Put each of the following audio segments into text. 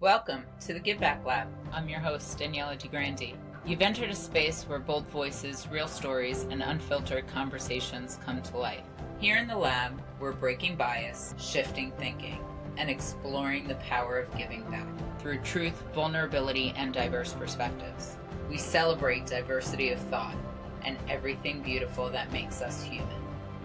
Welcome to the Give Back Lab. I'm your host, Daniela DeGrandi. You've entered a space where bold voices, real stories, and unfiltered conversations come to life. Here in the lab, we're breaking bias, shifting thinking, and exploring the power of giving back through truth, vulnerability, and diverse perspectives. We celebrate diversity of thought and everything beautiful that makes us human.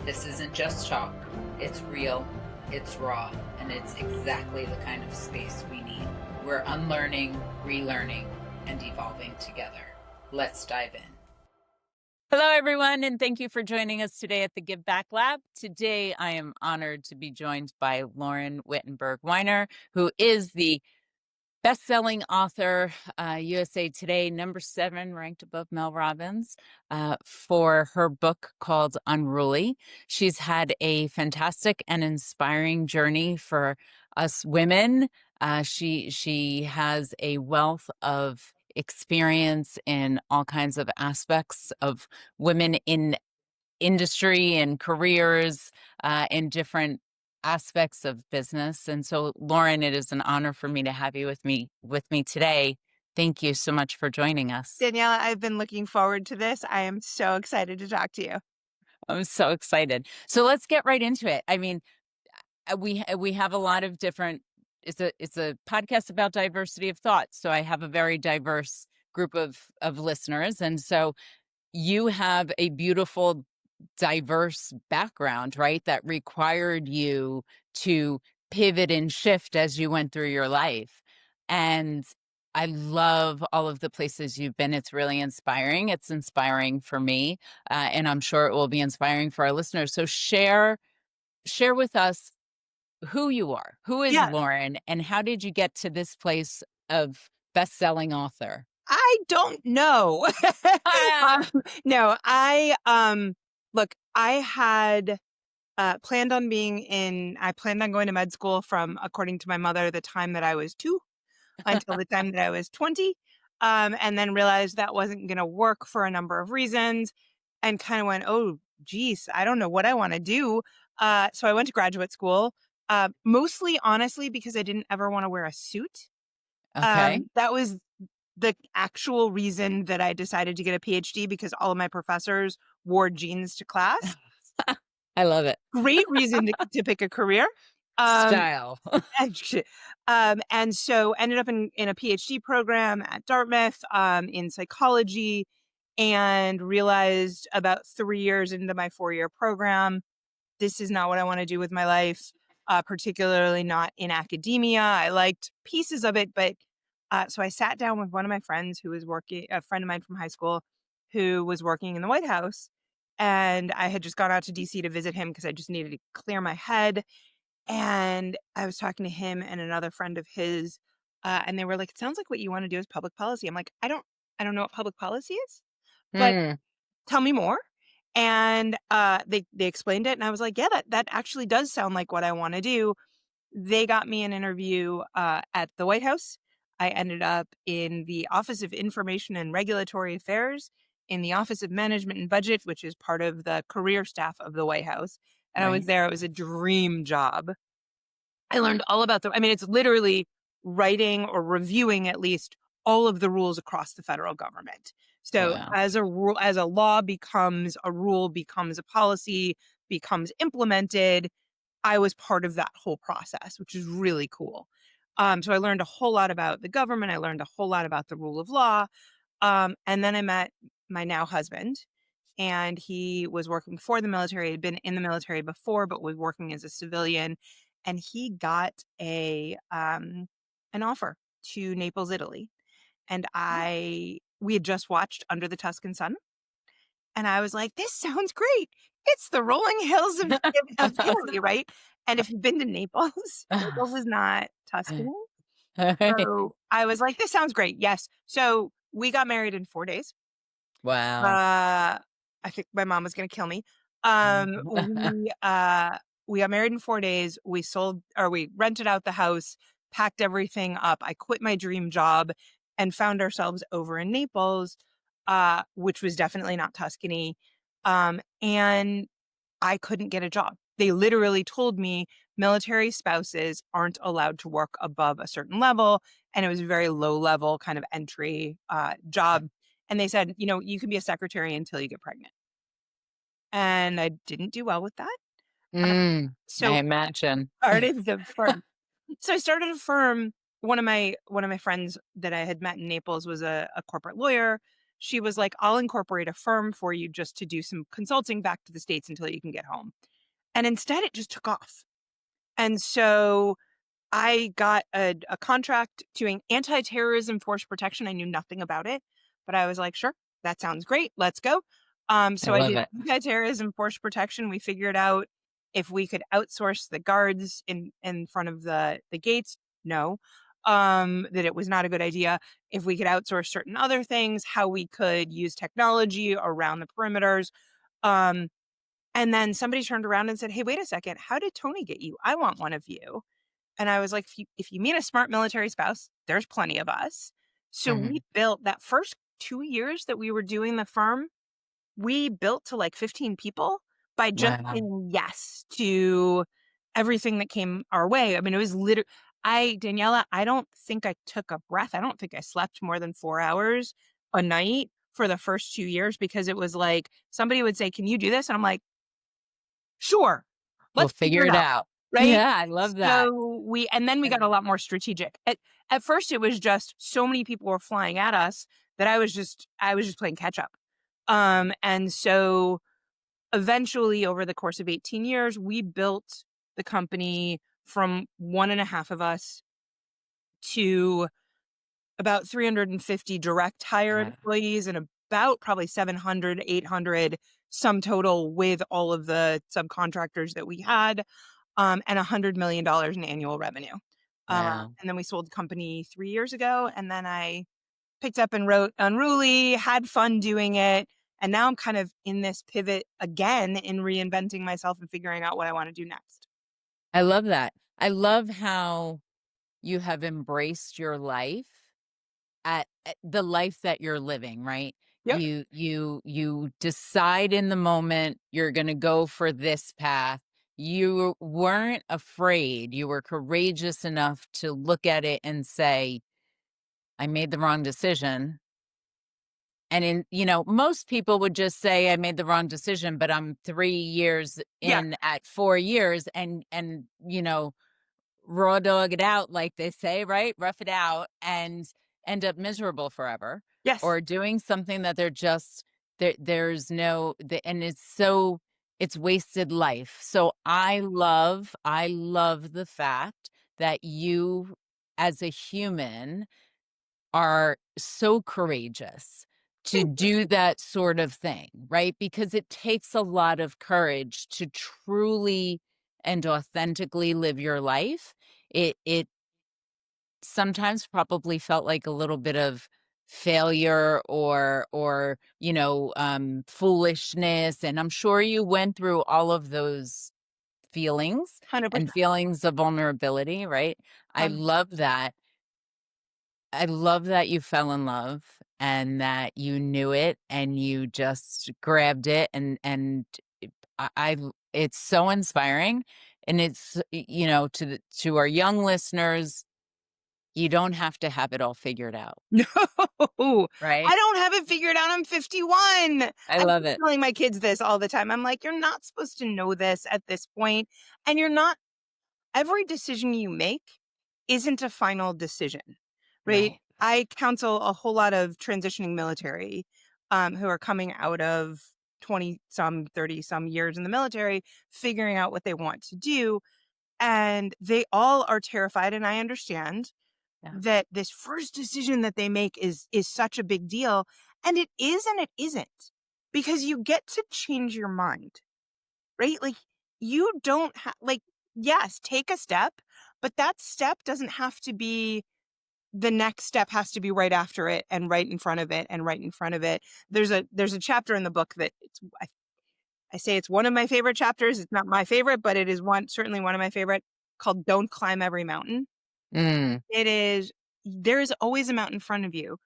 This isn't just talk, it's real, it's raw, and it's exactly the kind of space we need. We're unlearning, relearning, and evolving together. Let's dive in. Hello, everyone, and thank you for joining us today at the Give Back Lab. Today, I am honored to be joined by Lauren Wittenberg-Weiner, who is the bestselling author, USA Today, #7, ranked above Mel Robbins, for her book called Unruly. She's had a fantastic and inspiring journey for us women. She has a wealth of experience in all kinds of aspects of women in industry and careers, in different aspects of business. And so, Lauren, it is an honor for me to have you with me today. Thank you so much for joining us. Daniela, I've been looking forward to this. I am so excited to talk to you. I'm so excited. So let's get right into it. I mean, we have a lot of different. It's a podcast about diversity of thought. So I have a very diverse group of listeners, and so you have a beautiful, diverse background, right? That required you to pivot and shift as you went through your life. And I love all of the places you've been. It's really inspiring. It's inspiring for me, and I'm sure it will be inspiring for our listeners. So share with us who you are. Who is Yeah. Lauren, and how did you get to this place of best-selling author? I don't know. No, look, I had planned on I planned on going to med school from, according to my mother, the time that I was 2 until the time that I was 20. And then realized that wasn't going to work for a number of reasons and kind of went, oh, geez, I don't know what I want to do. So I went to graduate school, mostly, honestly, because I didn't ever want to wear a suit. Okay. That was the actual reason that I decided to get a PhD, because all of my professors wore jeans to class. I love it. Great reason to pick a career. Style. And so ended up in a PhD program at Dartmouth, in psychology, and realized about 3 years into my 4-year program, this is not what I want to do with my life, particularly not in academia. I liked pieces of it, but so I sat down with one of my friends who was working, a friend of mine from high school who was working in the White House. And I had just gone out to DC to visit him because I just needed to clear my head. And I was talking to him and another friend of his, and they were like, "It sounds like what you want to do is public policy." I'm like, I don't know what public policy is, but tell me more. And they explained it, and I was like, yeah, that actually does sound like what I want to do. They got me an interview at the White House. I ended up in the Office of Information and Regulatory Affairs, in the Office of Management and Budget, which is part of the career staff of the White House. And I was there. It was a dream job. I learned all about it's literally writing or reviewing, at least, all of the rules across the federal government. So Wow. as a law becomes a rule, becomes a policy, becomes implemented, I was part of that whole process, which is really cool. So I learned a whole lot about the government. I learned a whole lot about the rule of law. And then I met my now husband, and he was working for the military, had been in the military before, but was working as a civilian. And he got an offer to Naples, Italy. And we had just watched Under the Tuscan Sun. And I was like, this sounds great. It's the rolling hills of Italy, right? And if you've been to Naples, Naples is not Tuscany. So I was like, this sounds great. Yes. So we got married in 4 days. Wow. I think my mom was going to kill me. We got married in 4 days. We rented out the house, packed everything up. I quit my dream job and found ourselves over in Naples, which was definitely not Tuscany. And I couldn't get a job. They literally told me military spouses aren't allowed to work above a certain level. And it was a very low level kind of entry Yeah. job. And they said, you can be a secretary until you get pregnant. And I didn't do well with that. Uh, I so imagine. started the firm. So I started a firm. One of my friends that I had met in Naples was a corporate lawyer. She was like, "I'll incorporate a firm for you just to do some consulting back to the States until you can get home." And instead it just took off. And so I got a contract doing anti-terrorism force protection. I knew nothing about it, but I was like, sure, that sounds great. Let's go. I So I love did it. anti-terrorism force protection. We figured out if we could outsource the guards in front of the gates. No, that it was not a good idea. If we could outsource certain other things, how we could use technology around the perimeters. Um, and then somebody turned around and said, "Hey, wait a second. How did Tony get you? I want one of you." And I was like, if you mean a smart military spouse, there's plenty of us. So we Mhm. built that first 2 years that we were doing the firm, we built to like 15 people by just Wow. saying yes to everything that came our way. I mean, it was literally, Daniela, I don't think I took a breath. I don't think I slept more than 4 hours a night for the first 2 years because it was like somebody would say, "Can you do this?" And I'm like, "Sure, We'll let's figure figure it it out." out. Right? Yeah, I love that. And then we I got a lot more strategic. At first it was just so many people were flying at us that I was just playing catch up. And so eventually over the course of 18 years, we built the company from one and a half of us to about 350 direct hire uh, employees and about probably 700, 800 sum total with all of the subcontractors that we had, and $100 million in annual revenue. wow. And then we sold the company 3 years ago. And then I picked up and wrote Unruly, had fun doing it. And now I'm kind of in this pivot again in reinventing myself and figuring out what I want to do next. I love that. I love how you have embraced your life at the life that you're living, right? Yep. You decide in the moment you're going to go for this path. You weren't afraid. You were courageous enough to look at it and say, I made the wrong decision. And most people would just say I made the wrong decision, but I'm 3 years Yeah. in at 4 years and raw dog it out, like they say, right? Rough it out and end up miserable forever Yes. or doing something that they're just there's no and it's wasted life. So I love the fact that you as a human are so courageous to Thank you. do that sort of thing, right? Because it takes a lot of courage to truly and authentically live your life. It sometimes probably felt like a little bit of failure or foolishness, and I'm sure you went through all of those feelings and 100%. feelings of vulnerability, right? I love that. I love that you fell in love and that you knew it and you just grabbed it and it's so inspiring and to our young listeners, you don't have to have it all figured out, No, right? I don't have it figured out. I'm 51. I I love keep it. telling my kids this all the time. I'm like, you're not supposed to know this at this point, and you're not. Every decision you make isn't a final decision, right? Right. I counsel a whole lot of transitioning military, who are coming out of 20 some, 30 some years in the military, figuring out what they want to do. And they all are terrified. And I understand Yeah. that this first decision that they make is such a big deal. And it is and it isn't, because you get to change your mind, right? Like, you don't have, like, yes, take a step, but that step doesn't have to be, the next step has to be right after it and right in front of it and right in front of it. There's a chapter in the book that I say it's one of my favorite chapters. It's not my favorite, but it is certainly one of my favorite, called Don't Climb Every Mountain. Mm, It is, there is always a mountain in front of you.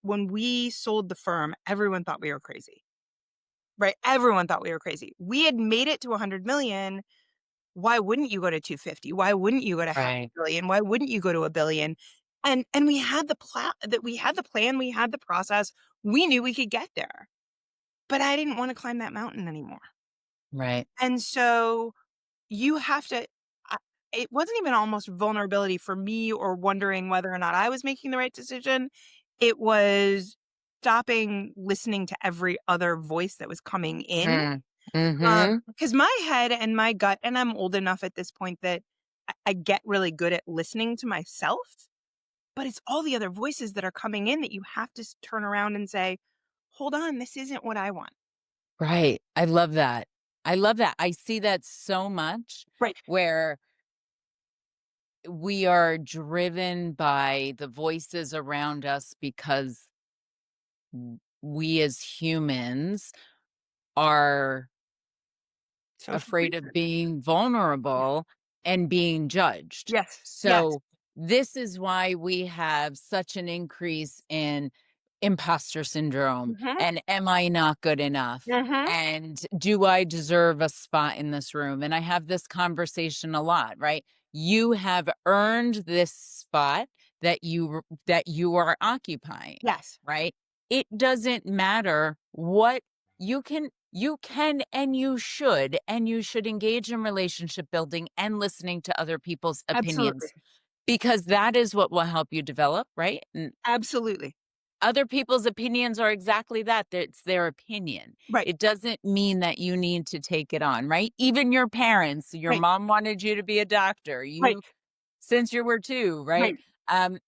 When we sold the firm, everyone thought we were crazy. Right? Everyone thought we were crazy. We had made it to 100 million why wouldn't you go to 250? Why wouldn't you go to half a Right. billion? Why wouldn't you go to a billion? And we had we had the plan, we had the process. We knew we could get there. But I didn't want to climb that mountain anymore. Right. And so you have to I it wasn't even almost vulnerability for me or wondering whether or not I was making the right decision. It was stopping listening to every other voice that was coming in. Mm. Mhm. Because my head and my gut, and I'm old enough at this point that I get really good at listening to myself, but it's all the other voices that are coming in that you have to turn around and say, hold on, this isn't what I want. Right. I love that. I love that. I see that so much Right. where we are driven by the voices around us because we as humans are Social afraid of creatures. being Yeah. vulnerable and being judged. Yes. Yes. So, this is why we have such an increase in imposter syndrome Mhm. and am I not good enough? Mhm. And do I deserve a spot in this room? And I have this conversation a lot, right? You have earned this spot that you are occupying, Yes. right? It doesn't matter what and you should engage in relationship building and listening to other people's Absolutely. opinions because that is what will help you develop, right? And Absolutely. other people's opinions are exactly that. It's their opinion. Right. It doesn't mean that you need to take it on, right? Even your parents, your Right. mom wanted you to be a doctor. Right. You since you were 2, right? Right.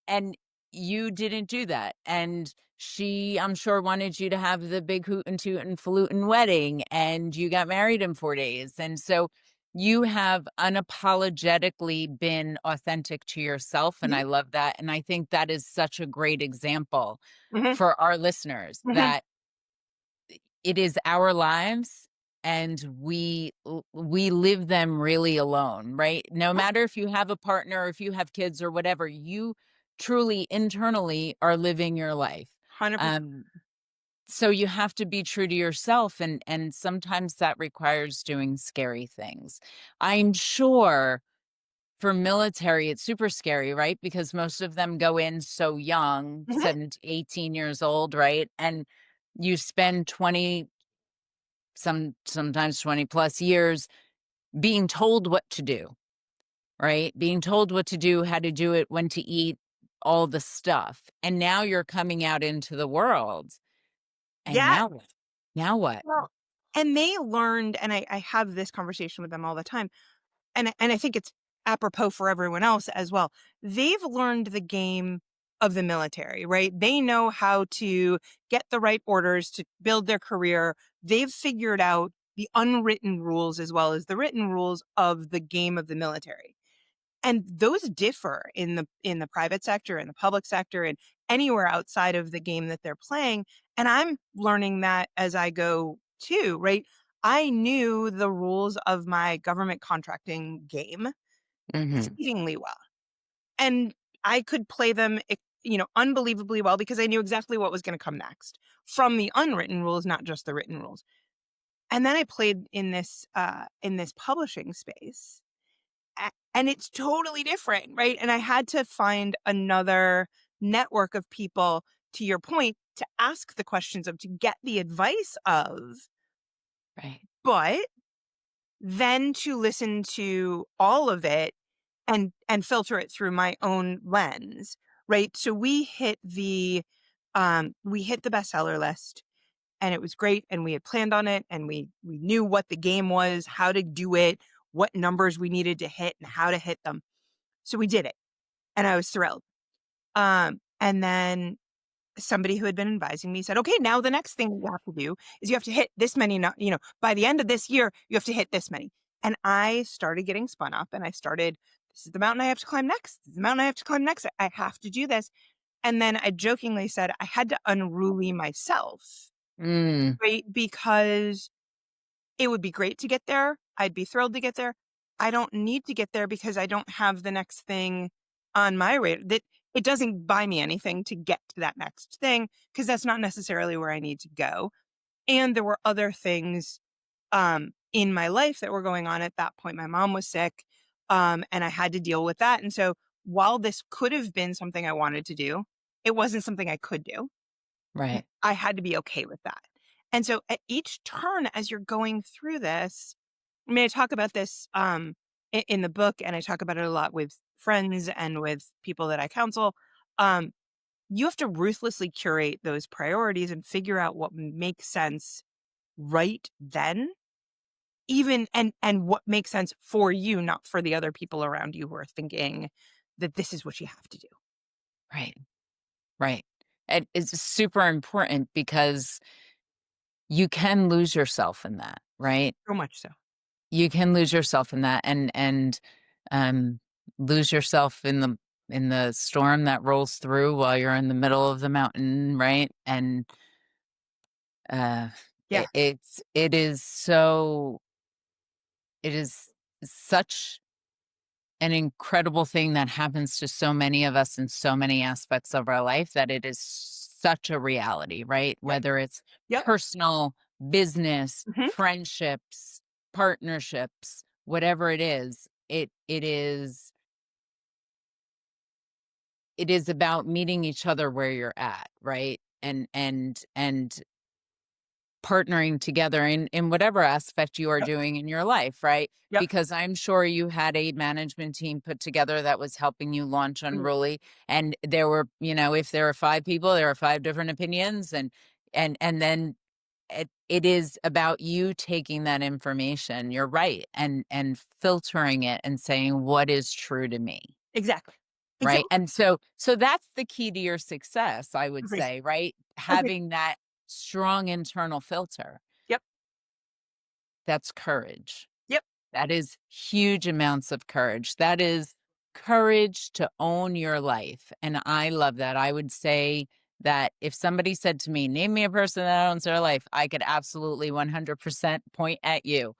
And you didn't do that, and she, I'm sure, wanted you to have the big hoot and toot and falutin wedding, and you got married in 4 days, and so you have unapologetically been authentic to yourself, and Mhm. I love that, and I think that is such a great example Mhm. for our listeners Mhm. that it is our lives and we live them really alone, right? No matter if you have a partner or if you have kids or whatever, you truly internally are living your life. 100%. um so you have to be true to yourself, and sometimes that requires doing scary things. I'm sure for military it's super scary, right? Because most of them go in so young, Mhm. 17 18 years old, right? And you spend 20, sometimes 20 plus years being told what to do, right? Being told what to do, how to do it, when to eat, all the stuff. And now you're coming out into the world. And Yeah. now what? Now what? Well, and they learned, and I have this conversation with them all the time, and I think it's apropos for everyone else as well. They've learned the game of the military, right? They know how to get the right orders to build their career. They've figured out the unwritten rules as well as the written rules of the game of the military. And those differ in the private sector, in the public sector, and anywhere outside of the game that they're playing, and I'm learning that as I go too, right? I knew the rules of my government contracting game Mhm. exceedingly well, and I could play them, unbelievably well because I knew exactly what was gonna come next from the unwritten rules, not just the written rules. And then I played in this publishing space, and it's totally different, right? And I had to find another network of people, to your point, to ask the questions of, to get the advice of, Right. but then to listen to all of it and filter it through my own lens, right? So we hit the bestseller list, and it was great, and we had planned on it, and we knew what the game was, how to do it, what numbers we needed to hit and how to hit them. So we did it, and I was thrilled. And then somebody who had been advising me said, "Okay, now the next thing you have to do is you have to hit this many, by the end of this year, you have to hit this many." And I started getting spun up, and I started, "This is the mountain I have to climb next. This is the mountain I have to climb next. I have to do this." And then I jokingly said I had to unruly myself, Mm. right? Because it would be great to get there. I'd be thrilled to get there. I don't need to get there because I don't have the next thing on my radar. That it doesn't buy me anything to get to that next thing because that's not necessarily where I need to go. And there were other things in my life that were going on at that point. My mom was sick, and I had to deal with that. And so while this could have been something I wanted to do, it wasn't something I could do. Right. I had to be okay with that. And so at each turn as you're going through this, I mean, I talk about this in the book, and I talk about it a lot with friends and with people that I counsel. Um, you have to ruthlessly curate those priorities and figure out what makes sense right then, even and what makes sense for you, not for the other people around you who are thinking that this is what you have to do. Right. Right. And it's super important because you can lose yourself in that, right? So much so. You can lose yourself in that um lose yourself in the storm that rolls through while you're in the middle of the mountain, right? And uh Yeah. it is so it is such an incredible thing that happens to so many of us in so many aspects of our life that it is such a reality, right? Yep. Whether it's Yep. personal, business, Hmm. friendships, partnerships, whatever it is about meeting each other where you're at, right? And partnering together in whatever aspect you are Yep. doing in your life, right? Yep. Because I'm sure you had a management team put together that was helping you launch Mhm. Unruly. And there were, if there are five people, there are five different opinions. And then it is about you taking that information, you're right, and filtering it and saying what is true to me. Exactly. Right. Exactly. And so that's the key to your success, I would Agreed. say, right? Agreed. Having that strong internal filter. Yep. That's courage. Yep. That is huge amounts of courage. That is courage to own your life. And I love that. I would say that if somebody said to me, name me a person that owns their life, I could absolutely 100% point at you,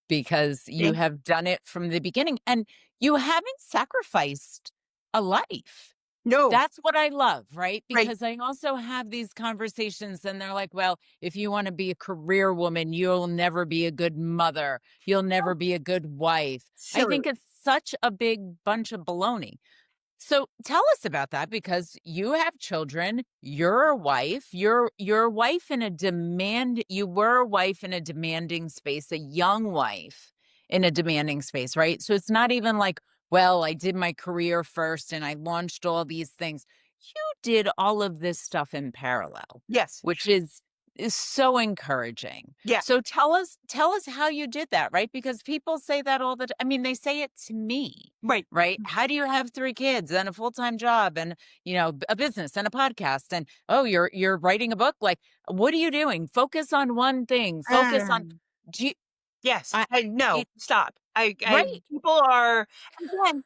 because you Thank have done it from the beginning and you haven't sacrificed a life. No. That's what I love, right? Right. Because I also have these conversations and they're like, well, if you want to be a career woman, you'll never be a good mother. You'll No. never be a good wife. I Silly. think it's such a big bunch of baloney. So tell us about that because you have children, you're a wife, you're a wife in a you were a wife in a demanding space, a young wife in a demanding space, right? So it's not even like, well, I did my career first and I launched all these things. You did all of this stuff in parallel, Yes. which is so encouraging. Yeah. So tell us how you did that, right? Because people say that all the time. I mean, they say it to me, Right. right? How do you have three kids and a full-time job and, a business and a podcast and, oh, you're writing a book? Like, what are you doing? Focus on one thing. Focus on Um, do you, yes. I I no. it Stop. right. People are again.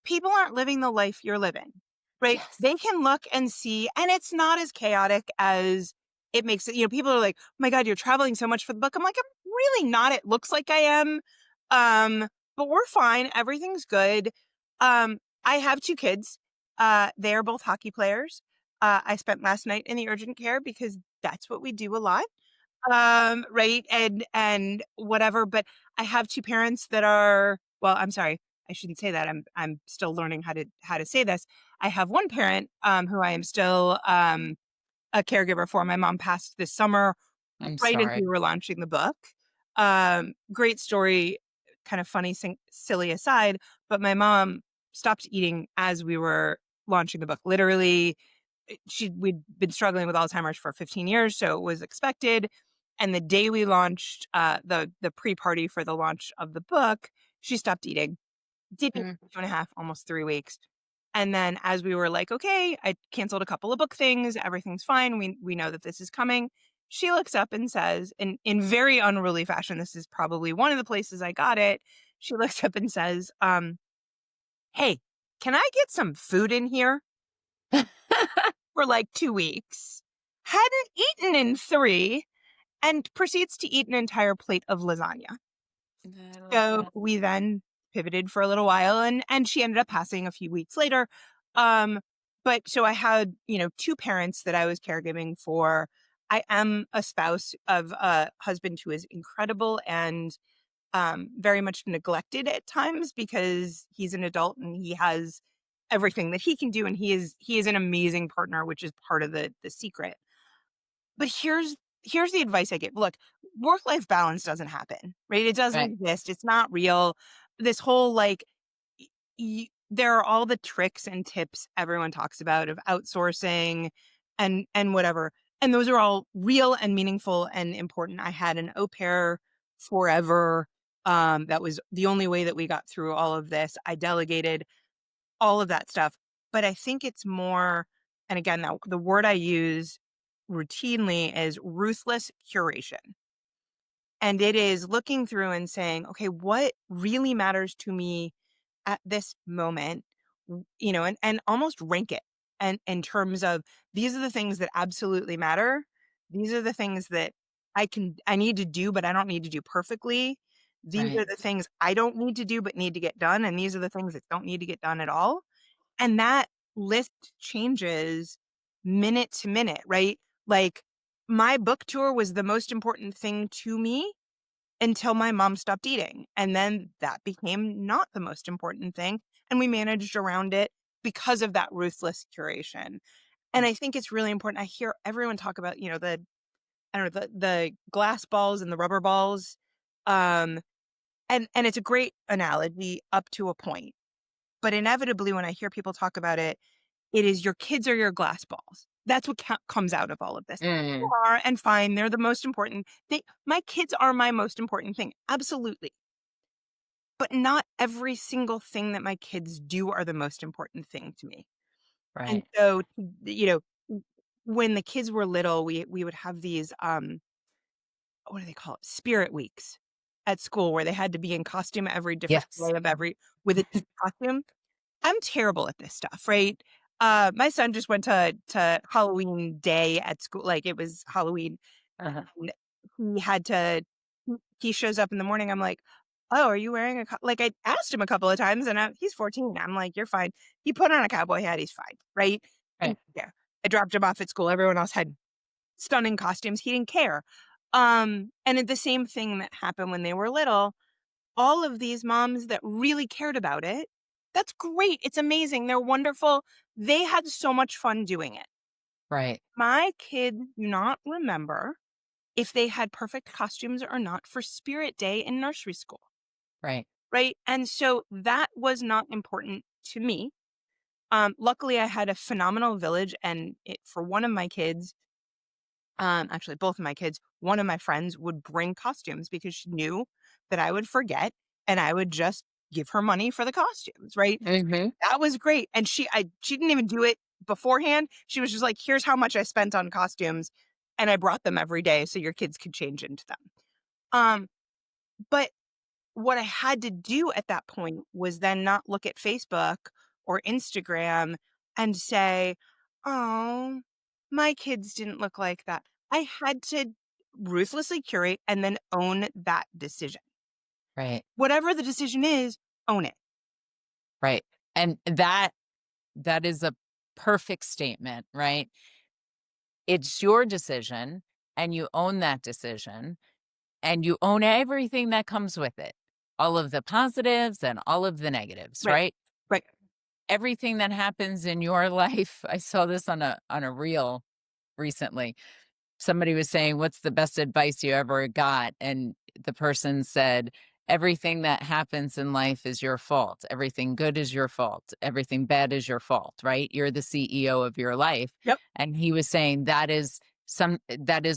People aren't living the life you're living, right? They Yes. can look and see, and it's not as chaotic as it makes it. People are like, "Oh my god, you're traveling so much for the book." I'm like, "I'm really not. It looks like I am, but we're fine. Everything's good." I have two kids. They are both hockey players. I spent last night in the urgent care because that's what we do a lot, right? And whatever. But I have two parents that are. Well, I'm sorry. I shouldn't say that. I'm still learning how to say this. I have one parent who I am still a caregiver for. My mom passed this summer, I'm right as we sorry. were launching the book. Great story, kind of funny, silly aside, but my mom stopped eating as we were launching the book. Literally, we'd been struggling with Alzheimer's for 15 years, so it was expected. And the day we launched the pre-party for the launch of the book, she stopped eating. Didn't eat Mm. for 2.5, almost 3 weeks. And then as we were like, okay, I canceled a couple of book things, everything's fine. We know that this is coming. She looks up and says, in very unruly fashion, this is probably one of the places I got it. She looks up and says, hey, can I get some food in here? For like 2 weeks. Hadn't eaten in 3 and proceeds to eat an entire plate of lasagna. I love So that. we then pivoted for a little while and she ended up passing a few weeks later. But so I had, two parents that I was caregiving for. I am a spouse of a husband who is incredible and very much neglected at times because he's an adult and he has everything that he can do, and he is an amazing partner, which is part of the secret. But here's the advice I give. Look, work-life balance doesn't happen, right? It doesn't Right. exist. It's not real. This whole like there are all the tricks and tips everyone talks about of outsourcing and whatever. And those are all real and meaningful and important. I had an au pair forever. That was the only way that we got through all of this. I delegated all of that stuff. But I think it's more, and again, now the word I use routinely is ruthless curation. And it is looking through and saying, okay, what really matters to me at this moment, and almost rank it and in terms of these are the things that absolutely matter. These are the things that I need to do, but I don't need to do perfectly. These Right. are the things I don't need to do, but need to get done. And these are the things that don't need to get done at all. And that list changes minute to minute, right? Like my book tour was the most important thing to me until my mom stopped eating. And then that became not the most important thing. And we managed around it because of that ruthless curation. And I think it's really important. I hear everyone talk about, I don't know, the glass balls and the rubber balls. Um, and it's a great analogy up to a point. But inevitably, when I hear people talk about it, it is your kids are your glass balls. That's what comes out of all of this. They Mm. are, and fine, they're the most important. My kids are my most important thing, absolutely. But not every single thing that my kids do are the most important thing to me. And Right. so, when the kids were little, we would have these what do they call it? Spirit weeks at school where they had to be in costume every different Yes. day of every with a different costume. I'm terrible at this stuff, right? My son just went to Halloween day at school, like, it was Halloween, Uh-huh. and he had to he shows up in the morning, I'm like, "Oh, are you wearing a" like, I asked him a couple of times, and he's 14, I'm like, "You're fine." He put on a cowboy hat, he's fine, right? Right. Yeah. I dropped him off at school, everyone else had stunning costumes, he didn't care. And the same thing that happened when they were little, all of these moms that really cared about it, that's great. It's amazing. They're wonderful. They had so much fun doing it. Right. My kids do not remember if they had perfect costumes or not for Spirit Day in nursery school, Right. right? And so that was not important to me. Luckily, I had a phenomenal village, and for one of my kids, actually both of my kids, one of my friends would bring costumes because she knew that I would forget, and I would just give her money for the costumes, right? Hmm. That was great. And she didn't even do it beforehand. She was just like, "Here's how much I spent on costumes, and I brought them every day so your kids could change into them." Um, but what I had to do at that point was then not look at Facebook or Instagram and say, "Oh, my kids didn't look like that." I had to ruthlessly curate and then own that decision. Right. Whatever the decision is, own it. Right. And that is a perfect statement, right? It's your decision and you own that decision and you own everything that comes with it. All of the positives and all of the negatives, Right. right? Right. Everything that happens in your life. I saw this on a reel recently. Somebody was saying, "What's the best advice you ever got?" And the person said, "Everything that happens in life is your fault. Everything good is your fault. Everything bad is your fault, right? You're the CEO of your life." Yep. And he was saying that is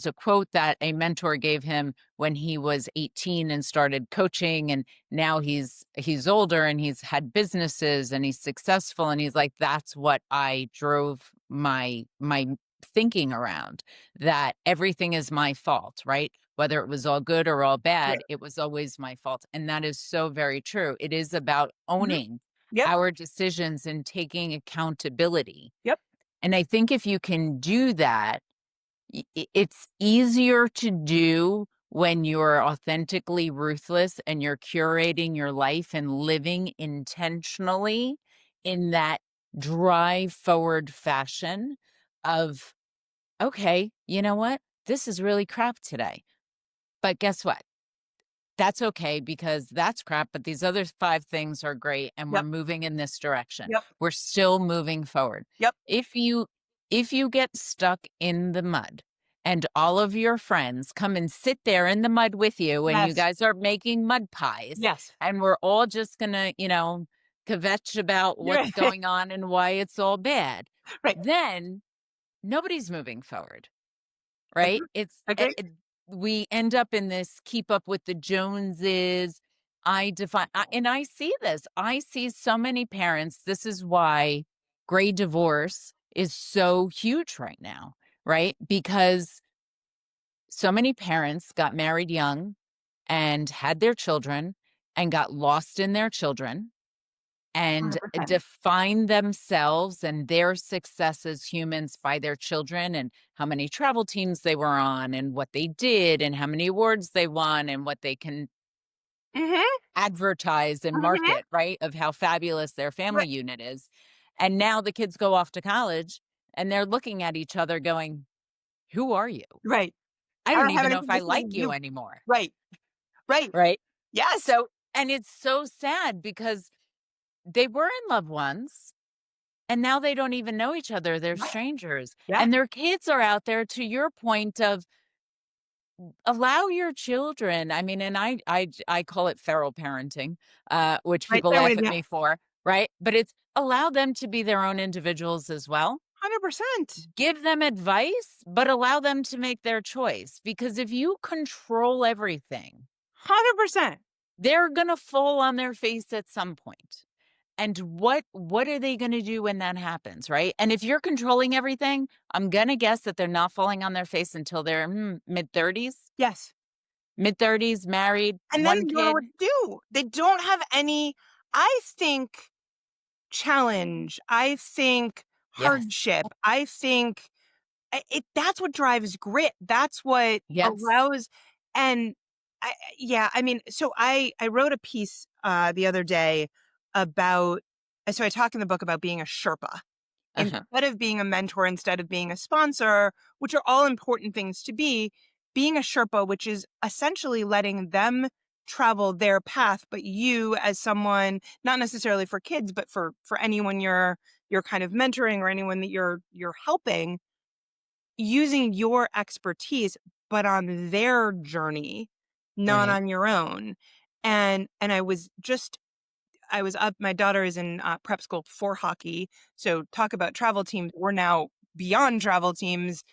a quote that a mentor gave him when he was 18 and started coaching, and now he's older and he's had businesses and he's successful, and he's like, that's what I drove my thinking around, that everything is my fault, right? Whether it was all good or all Right. bad, it was always my fault. And that is so very true. It is about Mhm. owning Yep. our decisions and taking accountability. Yep. And I think if you can do that, it's easier to do when you're authentically ruthless and you're curating your life and living intentionally in that drive forward fashion of, okay, you know what? this is really crap today. But guess what? That's okay because that's crap, but these other 5 things are great and we're Yep. moving in this direction. Yep. We're still moving forward. Yep. If you if you get stuck in the mud and all of your friends come and sit there in the mud with you and you Yes. guys are making mud pies Yes. and we're all just going to, kvetch about what's Right. going on and why it's all bad, Right. then nobody's moving forward. Right? Agree. Agree. We end up in this keep up with the Joneses. And I see this. I see so many parents. This is why gray divorce is so huge right now, right? Because so many parents got married young and had their children and got lost in their children and 100%. define themselves and their success as humans by their children and how many travel teams they were on and what they did and how many awards they won and what they can Mhm. advertise and Mhm. market, right? Of how fabulous their family Right. unit is. And now the kids go off to college and they're looking at each other going, "Who are you? Right. I I don't don't have even know if anything I to say to like you you. anymore." Right. Right. Right? Yes. So, and it's so sad because they were in love once. And now they don't even know each other, they're Yeah. strangers, Yeah. and their kids are out there to your point of allow your children. I mean, and I call it feral parenting, which Right people there laugh with at you. me for, right? But it's allow them to be their own individuals as well. 100%. Give them advice, but allow them to make their choice, because if you control everything, 100%. they're gonna fall on their face at some point. And what are they gonna do when that happens, right? And if you're controlling everything, I'm gonna guess that they're not falling on their face until they're, mid-30s? Yes. Mid-30s, married, And then 1 they don't know what kid? to do. They don't have any, I think, challenge. I think Yes. hardship. I think that's what drives grit. That's what Yes. allows. And yeah, I mean, so I wrote a piece the other day about, so I talk in the book about being a Sherpa Uh-huh. instead of being a mentor, instead of being a sponsor, which are all important things to be, being a Sherpa, which is essentially letting them travel their path, but you as someone, not necessarily for kids, but for anyone you're kind of mentoring or anyone that you're helping, using your expertise, but on their journey, not Right. on your own. And I was up, my daughter is in prep school for hockey. So talk about travel teams. We're now beyond travel teams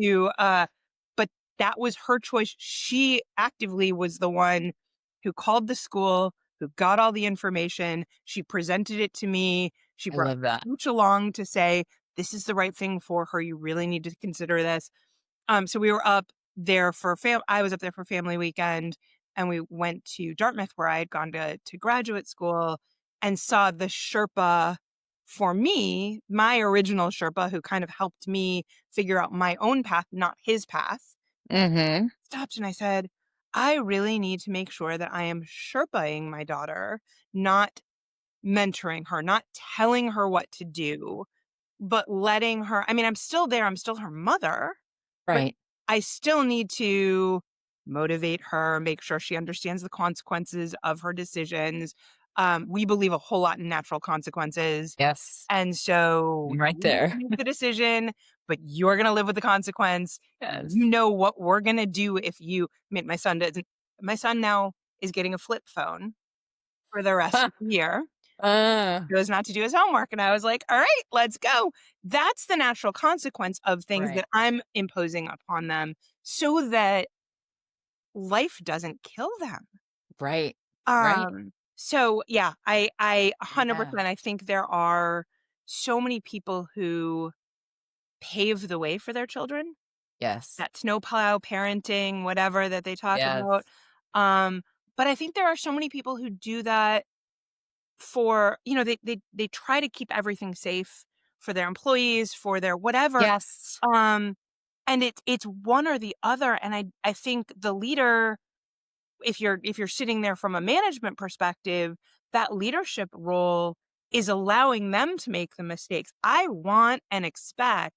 to, but that was her choice. She actively was the one who called the school, who got all the information. She presented it to me. She I brought love that. a coach along to say, this is the right thing for her. You really need to consider this. So we were up there for I was up there for family weekend, and we went to Dartmouth where I had gone to graduate school and saw the Sherpa for me, my original Sherpa who kind of helped me figure out my own path, not his path. Mhm. Stopped and I said, I really need to make sure that I am Sherpaing my daughter, not mentoring her, not telling her what to do, but letting her, I mean, I'm still there, I'm still her mother, but Right. I still need to motivate her, make sure she understands the consequences of her decisions. We believe a whole lot in natural consequences. Yes. And so I'm right you get to there. make the decision, but you're going to live with the consequence. Yes. You know what we're going to do if you, I mean, my son doesn't, my son now is getting a flip phone for the rest of the year. Uh, Chose not to do his homework. And I was like, all right, let's go. That's the natural consequence of things right. that I'm imposing upon them so that life doesn't kill them. Right. Right. So yeah, I Yeah. 100%, I think there are so many people who pave the way for their children. Yes. That snowplow parenting, whatever that they talk Yes. about. Um, but I think there are so many people who do that for, they try to keep everything safe for their employees, for their whatever. Yes. Um, and it's one or the other. And I think the leader, if you're sitting there from a management perspective, that leadership role is allowing them to make the mistakes. I want and expect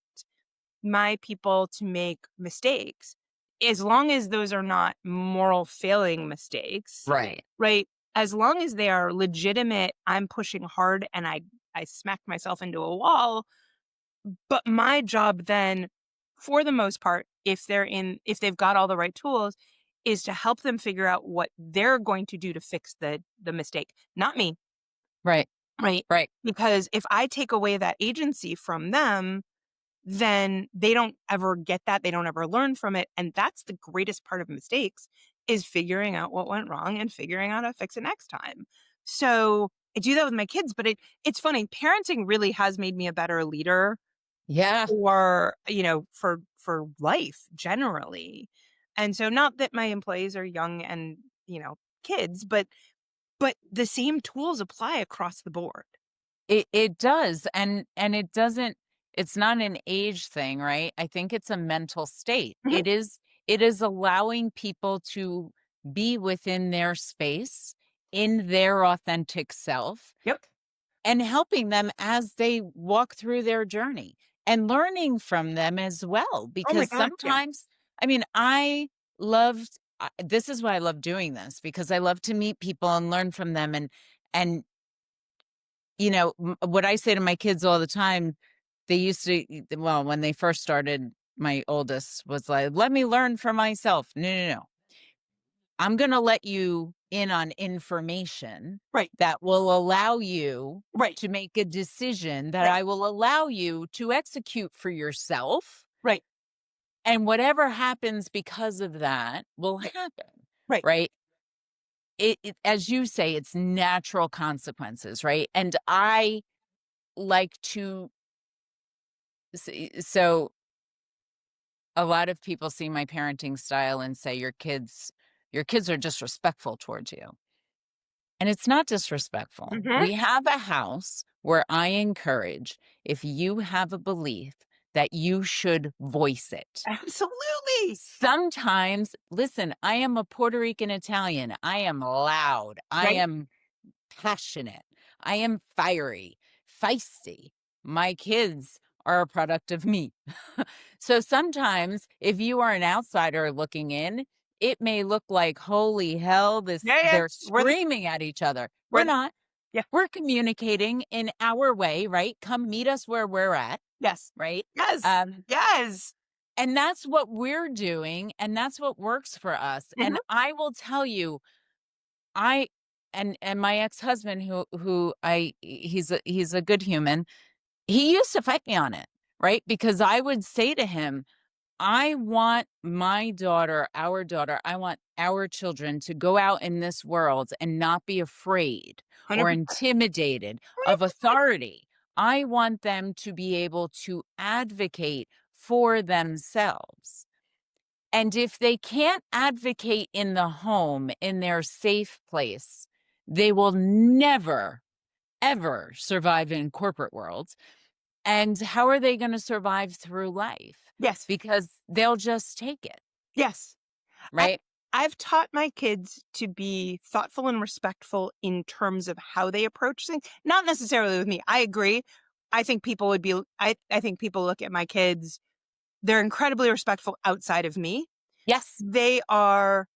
my people to make mistakes, as long as those are not moral failing mistakes, Right. right? As long as they are legitimate, I'm pushing hard and I smacked myself into a wall. But my job then, for the most part, if they've got all the right tools, is to help them figure out what they're going to do to fix the mistake, not me, Right. right? Right. Because if I take away that agency from them, then they don't ever get that. They don't ever learn from it. And that's the greatest part of mistakes is figuring out what went wrong and figuring out how to fix it next time. So I do that with my kids, but it's funny. Parenting really has made me a better leader Yeah. for, for life generally. And so not that my employees are young and, kids, but the same tools apply across the board. It does, and it doesn't it's not an age thing, right? I think it's a mental state. Mhm. It is allowing people to be within their space, in their authentic self, Yep. and helping them as they walk through their journey, and learning from them as well, Oh my because God. Yeah. sometimes I mean, this is why I love doing this, because I love to meet people and learn from them, and what I say to my kids all the time, they used to well, when they first started, my oldest was like, "Let me learn for myself." No, no, no. I'm gonna let you in on information Right. that will allow you Right. to make a decision that Right. I will allow you to execute for yourself, Right. and whatever happens because of that will Right. happen, Right. right? As you say, it's natural consequences, right? And I like to so a lot of people see my parenting style and say your kids are disrespectful towards you. And it's not disrespectful. Mhm. We have a house where I encourage, if you have a belief, that you should voice it. Absolutely. Sometimes, listen, I am a Puerto Rican Italian. I am loud. I Right. am passionate. I am fiery, feisty. My kids are a product of me. So sometimes if you are an outsider looking in, it may look like, holy hell, Yeah, yeah. they're screaming at each other. We're We're the not. yeah. We're communicating in our way, right? Come meet us where we're at, Yes. right? Yes. Um, Yes. and that's what we're doing, and that's what works for us. Mhm. And I will tell you, I and my ex-husband who he's a good human. He used to fight me on it, right? Because I would say to him, I want my daughter, our daughter, I want our children to go out in this world and not be afraid or 100%. intimidated of 100%. authority. I want them to be able to advocate for themselves. And if they can't advocate in the home, in their safe place, they will never, ever survive in corporate worlds. And how are they going to survive through life? Yes. Because they'll just take it, Yes. I right? I've taught my kids to be thoughtful and respectful in terms of how they approach things, not necessarily with me. I agree. I think people look at my kids, they're incredibly respectful outside of me. Yes. They are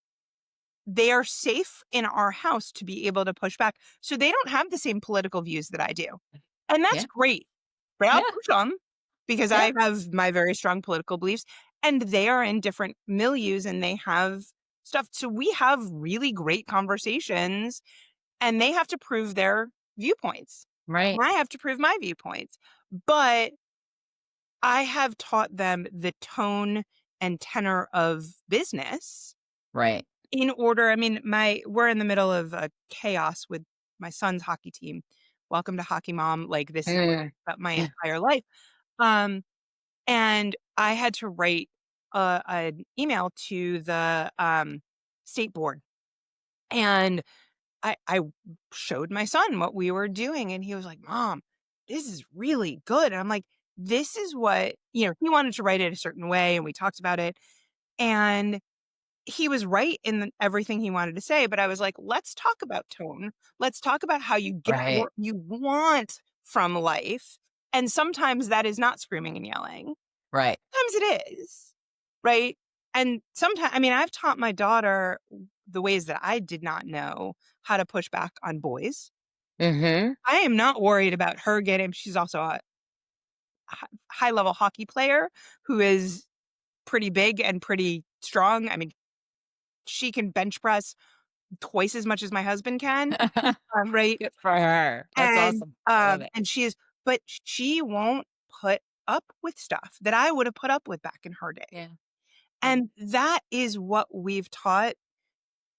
they are safe in our house to be able to push back. So they don't have the same political views that I do. And that's Yeah. great. Right? I'll Yeah. push them because Yeah. I have my very strong political beliefs and they are in different milieus and they have stuff. So we have really great conversations and they have to prove their viewpoints. Right. And I have to prove my viewpoints. But I have taught them the tone and tenor of business Right. in order. I mean, my we're in the middle of a chaos with my son's hockey team. Welcome to hockey mom. Like this is what Mm. about my entire life. Um, and I had to write an email to the state board, and I showed my son what we were doing, and he was like, "Mom, this is really good." And I'm like, "This is what He wanted to write it a certain way, and we talked about it, and he was right in everything he wanted to say, but I was like, "Let's talk about tone. Let's talk about how you get Right. what you want from life." And sometimes that is not screaming and yelling. Right. Sometimes it is, right? And sometimes, I mean, I've taught my daughter the ways that I did not know how to push back on boys. Mhm. I am not worried about her getting, she's also a high level hockey player who is pretty big and pretty strong. I mean, she can bench press twice as much as my husband can, right? Good for her. That's awesome. I love it. And she is, but she won't put up with stuff that I would have put up with back in her day. Yeah. Yeah. And that is what we've taught.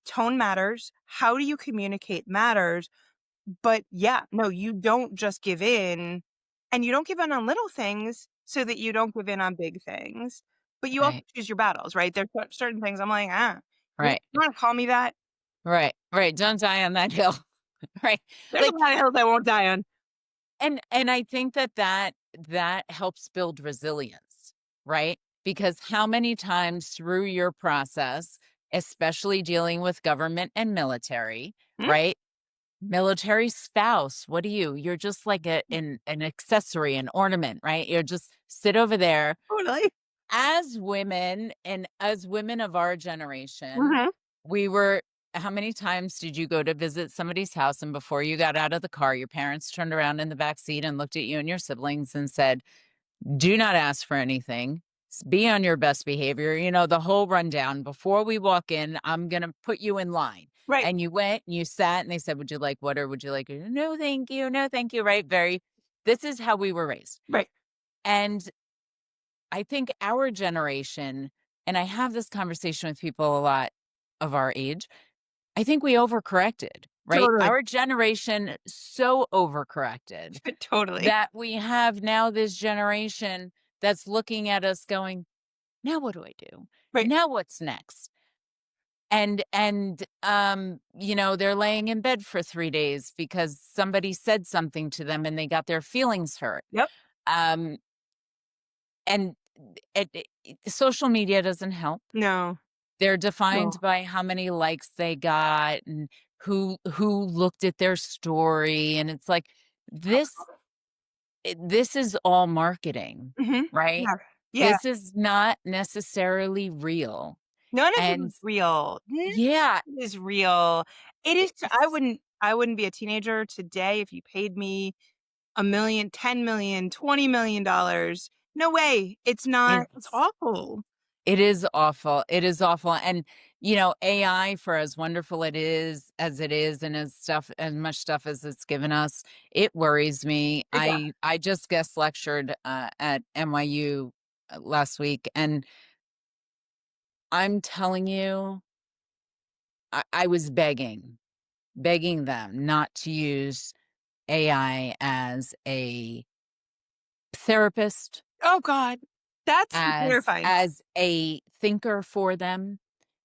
Tone matters. How do you communicate matters. But yeah, no, you don't just give in, and you don't give in on little things so that you don't give in on big things. But you also Right. choose your battles, right? There's certain things I'm like, you Right. want to call me that? Right. Right. Don't die on that hill. Right. There's a Like, lot of hills I won't die on. and I think that helps build resilience, right? Because how many times through your process, especially dealing with government and military, Hmm? right? Military spouse, what are you? You're just like an accessory, an ornament, right? You're just sit over there. Totally. As women and as women of our generation, Hmm. we were how many times did you go to visit somebody's house and before you got out of the car, your parents turned around in the back seat and looked at you and your siblings and said, "Do not ask for anything. Be on your best behavior." You know, the whole rundown. Before we walk in, I'm going to put you in line. Right, And you went and you sat and they said, "Would you like water? Would you like it?" No, thank you. No, thank you. Right? Very, this is how we were raised. right. And I think our generation, and I have this conversation with people a lot of our age, I think we overcorrected, right? Totally. Our generation so overcorrected Totally. that we have now this generation that's looking at us going, "Now what do I do? Right, Now what's next?" You know, they're laying in bed for 3 days because somebody said something to them and they got their feelings hurt. yep. Um, and social media doesn't help. No, They're defined no. by how many likes they got and who looked at their story, and it's like, this is all marketing, Hmm. right? Yeah, yeah. This is not necessarily real, None of it and is real. None of yeah, it is real. It is, it's I wouldn't be a teenager today if you paid me 1,000,000, 10,000,000, $20,000,000. No way. It's not, it's it's awful. it is awful, it is awful, and, you know, AI, for as wonderful it is, and as much stuff as it's given us, it worries me. It does. I just guest lectured, at NYU, last week, and I'm telling you, I was begging them not to use AI as a therapist, Oh god. That's terrifying. as a thinker for them,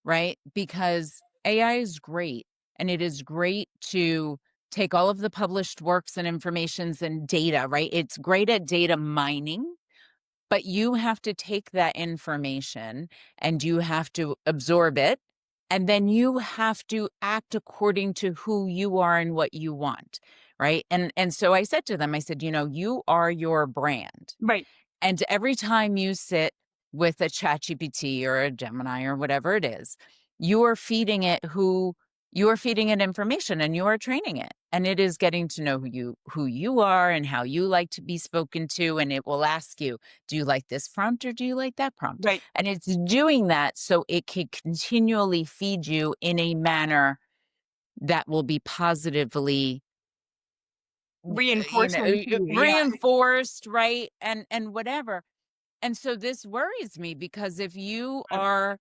right? Because AI is great, and it is great to take all of the published works and informations and data, right? It's great at data mining, but you have to take that information and you have to absorb it, and then you have to act according to who you are and what you want, right? And so I said to them, I said, "You know, you are your brand. Right, And every time you sit with a ChatGPT or a Gemini or whatever it is, you are feeding it information and you are training it. And it is getting to know who you are and how you like to be spoken to. And it will ask you, do you like this prompt or do you like that prompt? right. And it's doing that so it can continually feed you in a manner that will be positively Reinforcement to you, yeah. reinforced, right? And whatever. And so this worries me because if you are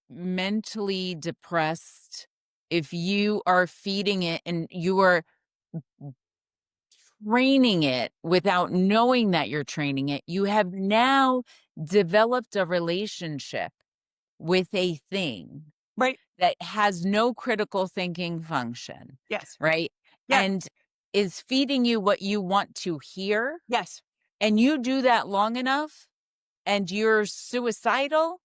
mentally depressed, if you are feeding it and you are training it without knowing that you're training it, you have now developed a relationship with a thing Right. that has no critical thinking function, Yes. right? Yes. And is feeding you what you want to hear. Yes. And you do that long enough and you're suicidal,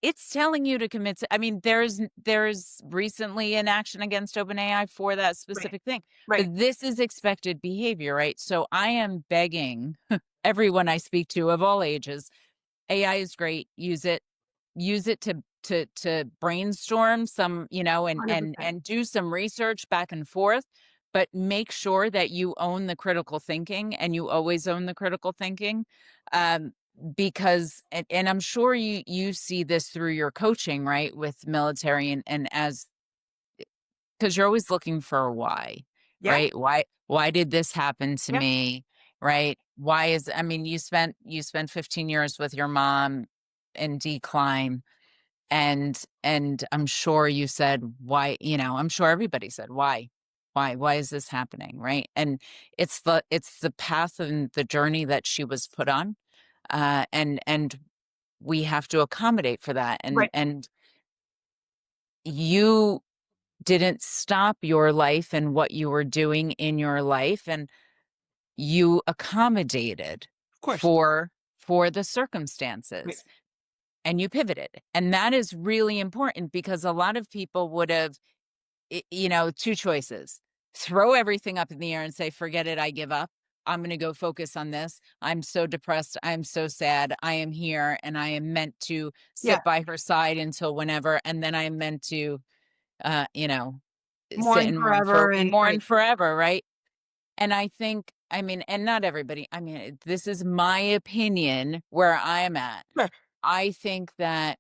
it's telling you to commit I mean, there's recently an action against OpenAI for that Right. specific thing, Right. but this is expected behavior, right? So I am begging everyone I speak to of all ages, AI is great. Use it to brainstorm some, and 100%. do some research back and forth, but make sure that you own the critical thinking, and you always own the critical thinking. Um, because and I'm sure you see this through your coaching, right, with military, and as because you're always looking for a why, Yeah, right? Why did this happen to yeah, me? Right? Why is I mean, you spent 15 years with your mom in decline, and I'm sure you said why, I'm sure everybody said why is this happening, right? And it's the path and the journey that she was put on, and we have to accommodate for that, and right, and you didn't stop your life and what you were doing in your life, and you accommodated of course. for the Right, circumstances, and you pivoted, and that is really important because a lot of people would have, two choices: throw everything up in the air and say, forget it, I give up, I'm going to go focus on this, I'm so depressed, I'm so sad, I am here and I am meant to yeah, sit by her side until whenever, and then I am meant to uh you know sit mourn and forever and mourn right, forever, right? And I think, I mean, and not everybody, I mean, this is my opinion where I am at. sure, I think that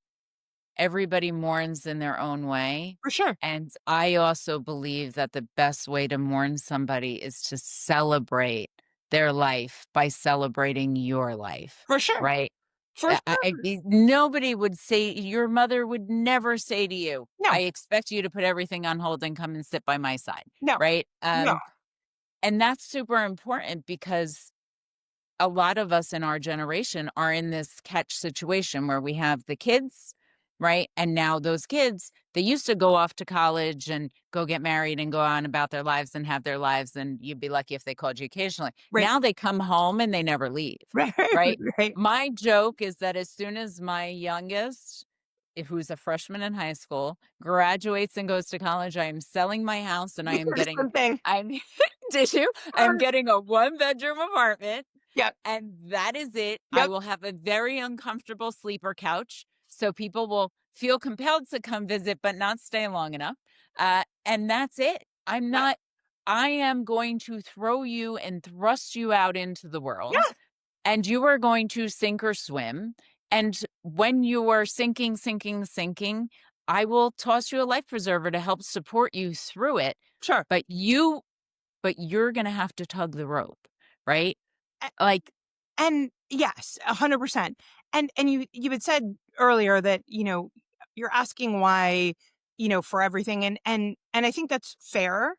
everybody mourns in their own way. for sure, And I also believe that the best way to mourn somebody is to celebrate their life by celebrating your life, for sure, right? for sure. Nobody would say, your mother would never say to you, No, I expect you to put everything on hold and come and sit by my side, no, right? no, And that's super important because a lot of us in our generation are in this catch situation where we have the kids, right? And now those kids, they used to go off to college and go get married and go on about their lives and have their lives, and you'd be lucky if they called you occasionally. right, Now they come home and they never leave, right, right? right, My joke is that as soon as my youngest, who's a freshman in high school, graduates and goes to college, I am selling my house and I am the getting, same thing. I'm, did you? I'm getting a 1-bedroom apartment, Yep, and that is it. I yep, will have a very uncomfortable sleeper couch, so people will feel compelled to come visit, but not stay long enough. And that's it. yep, I am going to throw you and thrust you out into the world, yeah, and you are going to sink or swim. And when you are sinking, sinking, sinking, I will toss you a life preserver to help support you through it. sure. But you're going to have to tug the rope, right? Like, And yes, 100%. And you had said earlier that, you're asking why, for everything, and I think that's fair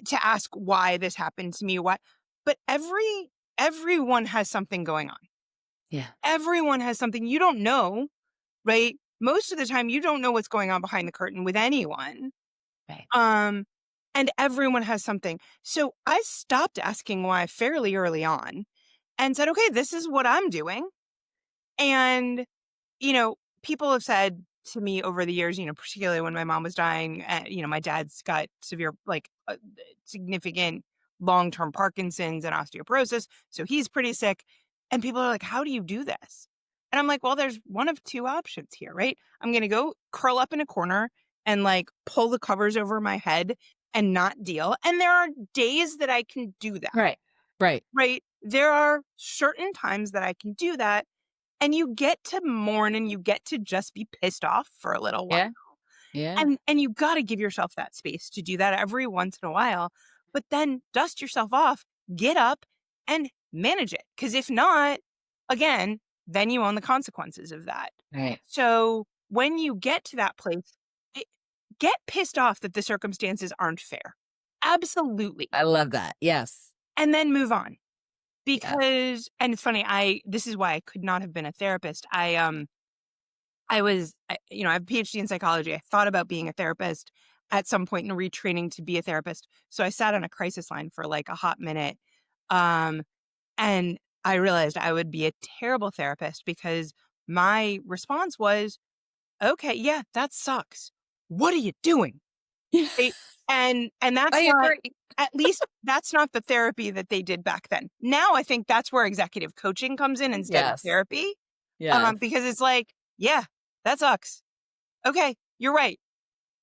to ask why this happened to me, why, but everyone has something going on. yeah, Everyone has something you don't know, right? Most of the time you don't know what's going on behind the curtain with anyone. right. Um and everyone has something. So I stopped asking why fairly early on and said, "Okay, this is what I'm doing." And, people have said to me over the years, particularly when my mom was dying, my dad's got severe, like, significant long term Parkinson's and osteoporosis. So he's pretty sick. And people are like, "How do you do this?" And I'm like, "Well, there's one of two options here, right? I'm going to go curl up in a corner and like pull the covers over my head and not deal. And there are days that I can do that, Right. Right. right? There are certain times that I can do that, and you get to mourn and you get to just be pissed off for a little while. Yeah. Yeah. And you gotta give yourself that space to do that every once in a while, but then dust yourself off, get up, and manage it. Because if not, again, then you own the consequences of that. Right. So when you get to that place, it get pissed off that the circumstances aren't fair. Absolutely. I love that. Yes. And then move on. Yes. Because and it's funny, this is why I could not have been a therapist. I have a PhD in psychology. I thought about being a therapist at some point in retraining to be a therapist. So I sat on a crisis line for like a hot minute. Um, and I realized I would be a terrible therapist because my response was, "Okay, yeah, that sucks. What are you doing?" Right? And I that's not, agree. at least that's not the therapy that they did back then. Now I think that's where executive coaching comes in instead of Yes. therapy. Yes. Because it's like, yeah, that sucks. Okay, you're right.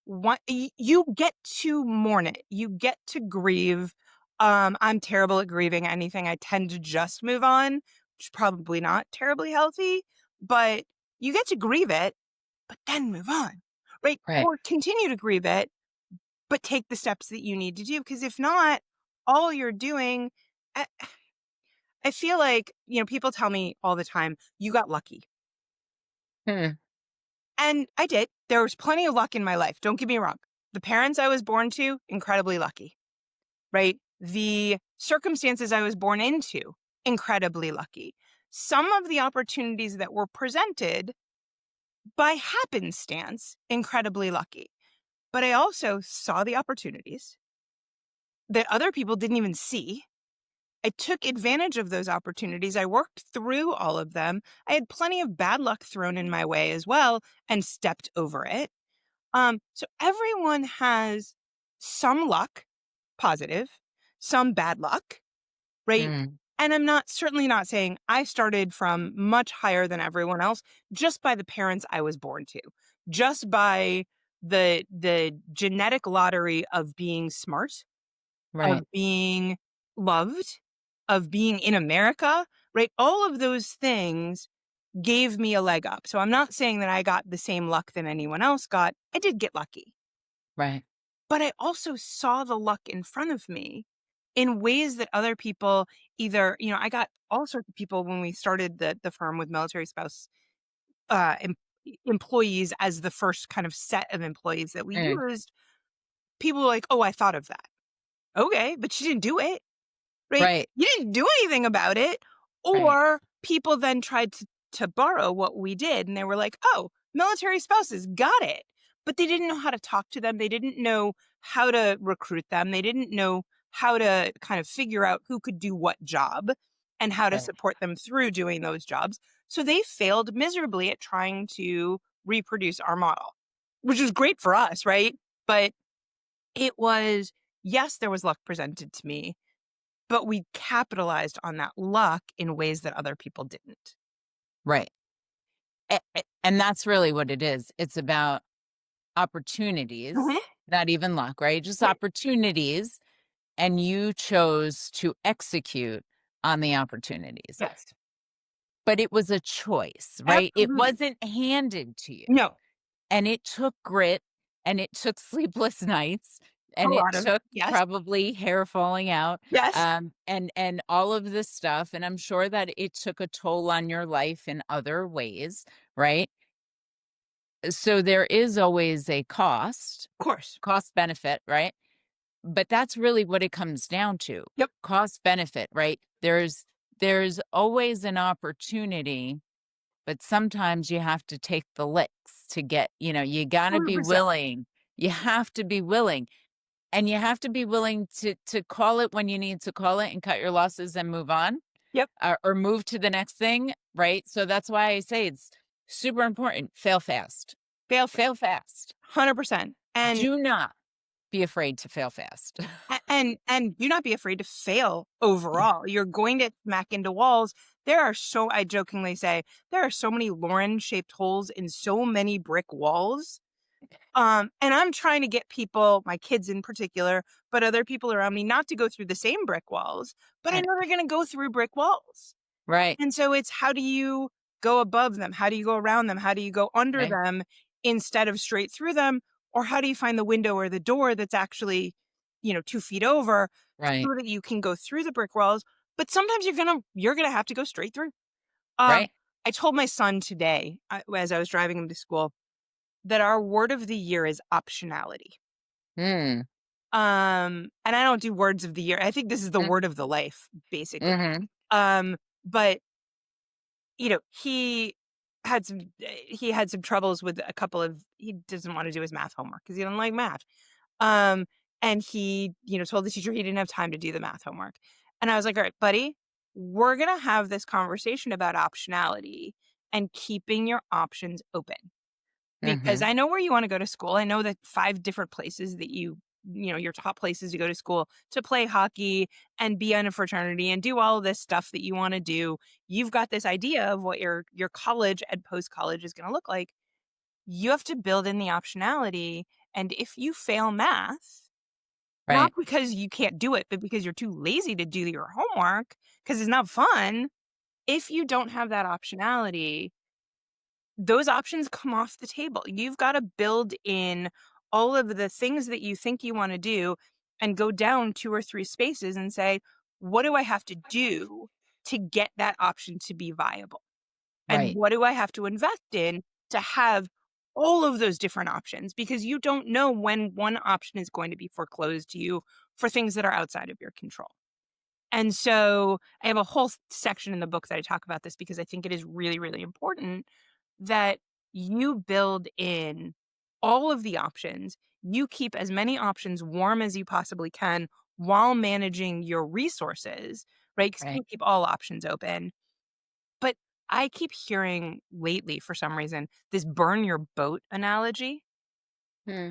You get to mourn it. You get to grieve. I'm terrible at grieving anything. I tend to just move on, which is probably not terribly healthy, but you get to grieve it, but then move on, right? Right. Or continue to grieve it, but take the steps that you need to do. Because if not, all you're doing, I, I feel like, people tell me all the time, you got lucky. Hmm. And I did. There was plenty of luck in my life. Don't get me wrong. The parents I was born to, incredibly lucky, right? The circumstances I was born into, incredibly lucky. Some of the opportunities that were presented by happenstance, incredibly lucky. But I also saw the opportunities that other people didn't even see. I took advantage of those opportunities. I worked through all of them. I had plenty of bad luck thrown in my way as well and stepped over it. So everyone has some luck, positive, some bad luck, right? Mm. And I'm certainly not saying I started from much higher than everyone else just by the parents I was born to, just by the genetic lottery of being smart, of Right. being loved, of being in America, right? All of those things gave me a leg up. So I'm not saying that I got the same luck that anyone else got. I did get lucky. Right. But I also saw the luck in front of me in ways that other people either, I got all sorts of people when we started the firm with military spouse uh, em- employees as the first kind of set of employees that we Mm. used. People were like, oh, I thought of that. Okay, but you didn't do it. Right? Right. You didn't do anything about it. Right. Or people then tried to borrow what we did and they were like, "Oh, military spouses got it." But they didn't know how to talk to them. They didn't know how to recruit them. They didn't know how to kind of figure out who could do what job and how to Right. support them through doing those jobs. So they failed miserably at trying to reproduce our model, which is great for us, right? But it was, yes, there was luck presented to me, but we capitalized on that luck in ways that other people didn't. Right. And that's really what it is. It's about Mhm. opportunities, not even luck, right? Just Right. opportunities. And you chose to execute on the opportunities. Yes. But it was a choice, right? It Absolutely. wasn't handed to you. No. And it took grit and it took sleepless nights A and it lot of took yes. probably hair falling out, Yes. and all of this stuff. And I'm sure that it took a toll on your life in other ways, right? So there is always a Of course. cost benefit, right? But that's really what it comes down to. Yep. Cost benefit, right? There's always an opportunity, but sometimes you have to take the licks to get, you got to be 100%. willing. You have to be willing. And you have to be willing to call it when you need to call it and cut your losses and move on, Yep. or move to the next thing, right? So that's why I say it's super important. Fail fast. Fail f Fail fast. 100%. And Do not be afraid to fail fast. and do not be afraid to fail Yeah. overall. You're going to smack into walls. I jokingly say, there are so many Lauren-shaped holes in so many brick walls. And I'm trying to get people, my kids in particular, but other people around me, not to go through the same brick walls, but I Right. know they're going to go through brick walls. Right. And so it's, how do you go above them? How do you go around them? How do you go under Right. them instead of straight through them? Or how do you find the window or the door that's actually, 2 feet over so Right. that you can go through the brick walls? But sometimes you're gonna have to go straight through. Um, Right. I told my son today, as I was driving him to school, that our word of the year is optionality. Mm. And I don't do words of the year. I think this is the Mm. word of the life, basically. Mhm. But he had some troubles with a couple of, he doesn't want to do his math homework because he doesn't like math. Um, and he, told the teacher he didn't have time to do the math homework. And I was like, all right, buddy, we're gonna have this conversation about optionality and keeping your options open. Because Mhm. I know where you want to go to school. I know that 5 different places that you your top places to go to school, to play hockey and be in a fraternity and do all of this stuff that you want to do. You've got this idea of what your college and post college is going to look like. You have to build in the optionality. And if you fail math, not Right. because you can't do it, but because you're too lazy to do your homework because it's not fun, if you don't have that optionality, those options come off the table. You've got to build in all of the things that you think you want to do and go down 2 or 3 spaces and say, "What do I have to do to get that option to be viable? And Right. what do I have to invest in to have all of those different options?" Because you don't know when one option is going to be foreclosed to you for things that are outside of your control. And so I have a whole section in the book that I talk about this because I think it is really, really important that you build in all of the options. You keep as many options warm as you possibly can while managing your resources, right? Because you Right. can't keep all options open. But I keep hearing lately, for some reason, this burn your boat analogy. Hmm.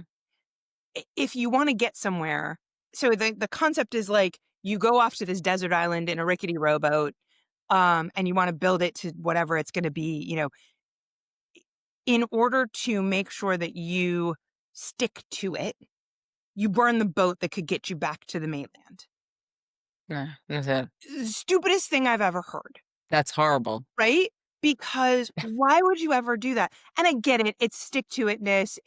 If you want to get somewhere, so the concept is like you go off to this desert island in a rickety rowboat, and you want to build it to whatever it's going to be, in order to make sure that you stick to it, you burn the boat that could get you back to the mainland. Yeah, that's it. Stupidest thing I've ever heard, That's horrible. right? Because why would you ever do that? And I get it. It's stick to itness.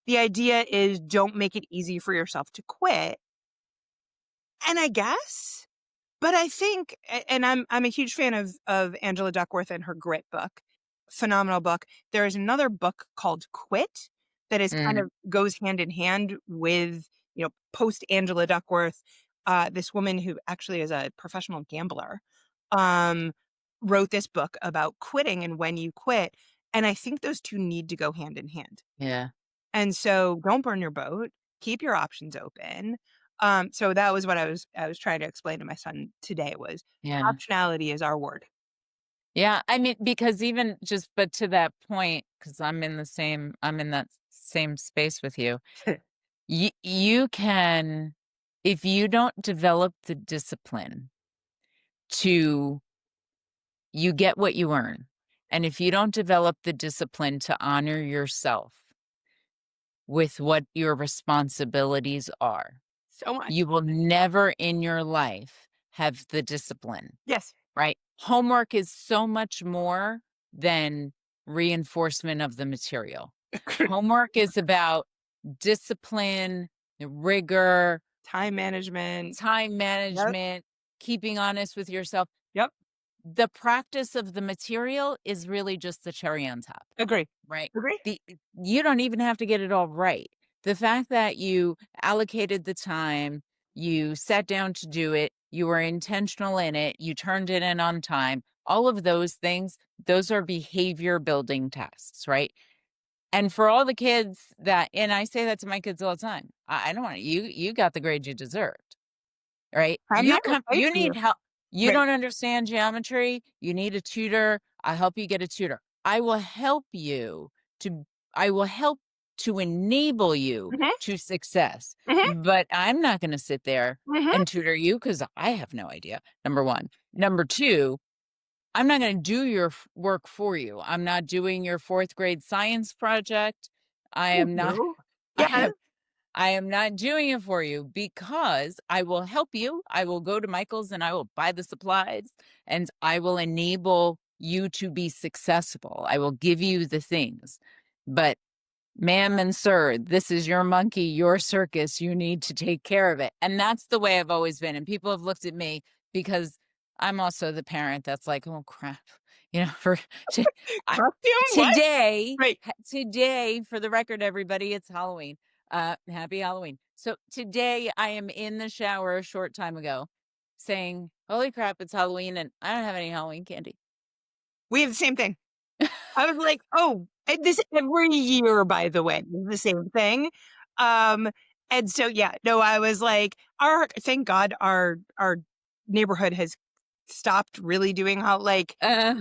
The idea is don't make it easy for yourself to quit. And I guess, but I think, and I'm a huge fan of Angela Duckworth and her Grit book, phenomenal book. There is another book called Quit that is kind Mm, of goes hand in hand with post Angela Duckworth. This woman who actually is a professional gambler, um, wrote this book about quitting and when you quit. And I think those two need to go hand in hand. yeah. And so don't burn your boat, keep your options open. So that was what I was trying to explain to my son today was Yeah. optionality is our word. Yeah. I mean, because even just, but to that point, because I'm in that same space with you. You can, if you don't develop the discipline to, you get what you earn. And if you don't develop the discipline to honor yourself with what your responsibilities are, So much. you will never in your life have the discipline, Yes. right? Homework is so much more than reinforcement of the material. Homework is about discipline, rigor, Time management. time Yep. management, keeping honest with yourself. Yep. The practice of the material is really just the cherry on top, Agree. right? Agree. The You don't even have to get it all right. The fact that you allocated the time, you sat down to do it, you were intentional in it, you turned it in on time, all of those things, those are behavior building tasks, right? And for all the kids that, and I say that to my kids all the time, I don't want you got the grade you deserved, right? I'm not gonna fight You you. need help. You Right. don't understand geometry. You need a tutor. I'll help you get a tutor. I will help you to, I will help to enable you Hmm. to success. Hmm. But I'm not going to sit there Hmm. and tutor you because I have no idea. Number one. Number two, I'm not going to do your work for you. I'm not doing your fourth grade science project. I Thank am not, you. I Yes. am I am not doing it for you because I will help you. I will go to Michael's and I will buy the supplies and I will enable you to be successful. I will give you the things. But ma'am and sir, this is your monkey, your circus. You need to take care of it. And that's the way I've always been. And people have looked at me because I'm also the parent that's like, oh crap, for to, I, Costume. What? Right. today, for the record, everybody, it's Halloween. Happy Halloween. So today I am in the shower a short time ago saying, holy crap, it's Halloween and I don't have any Halloween candy. We have the same thing. I was like, "Oh, and this every year, by the way, is the same thing." Um, and so, yeah, no, I was like, thank God our neighborhood has stopped really doing how like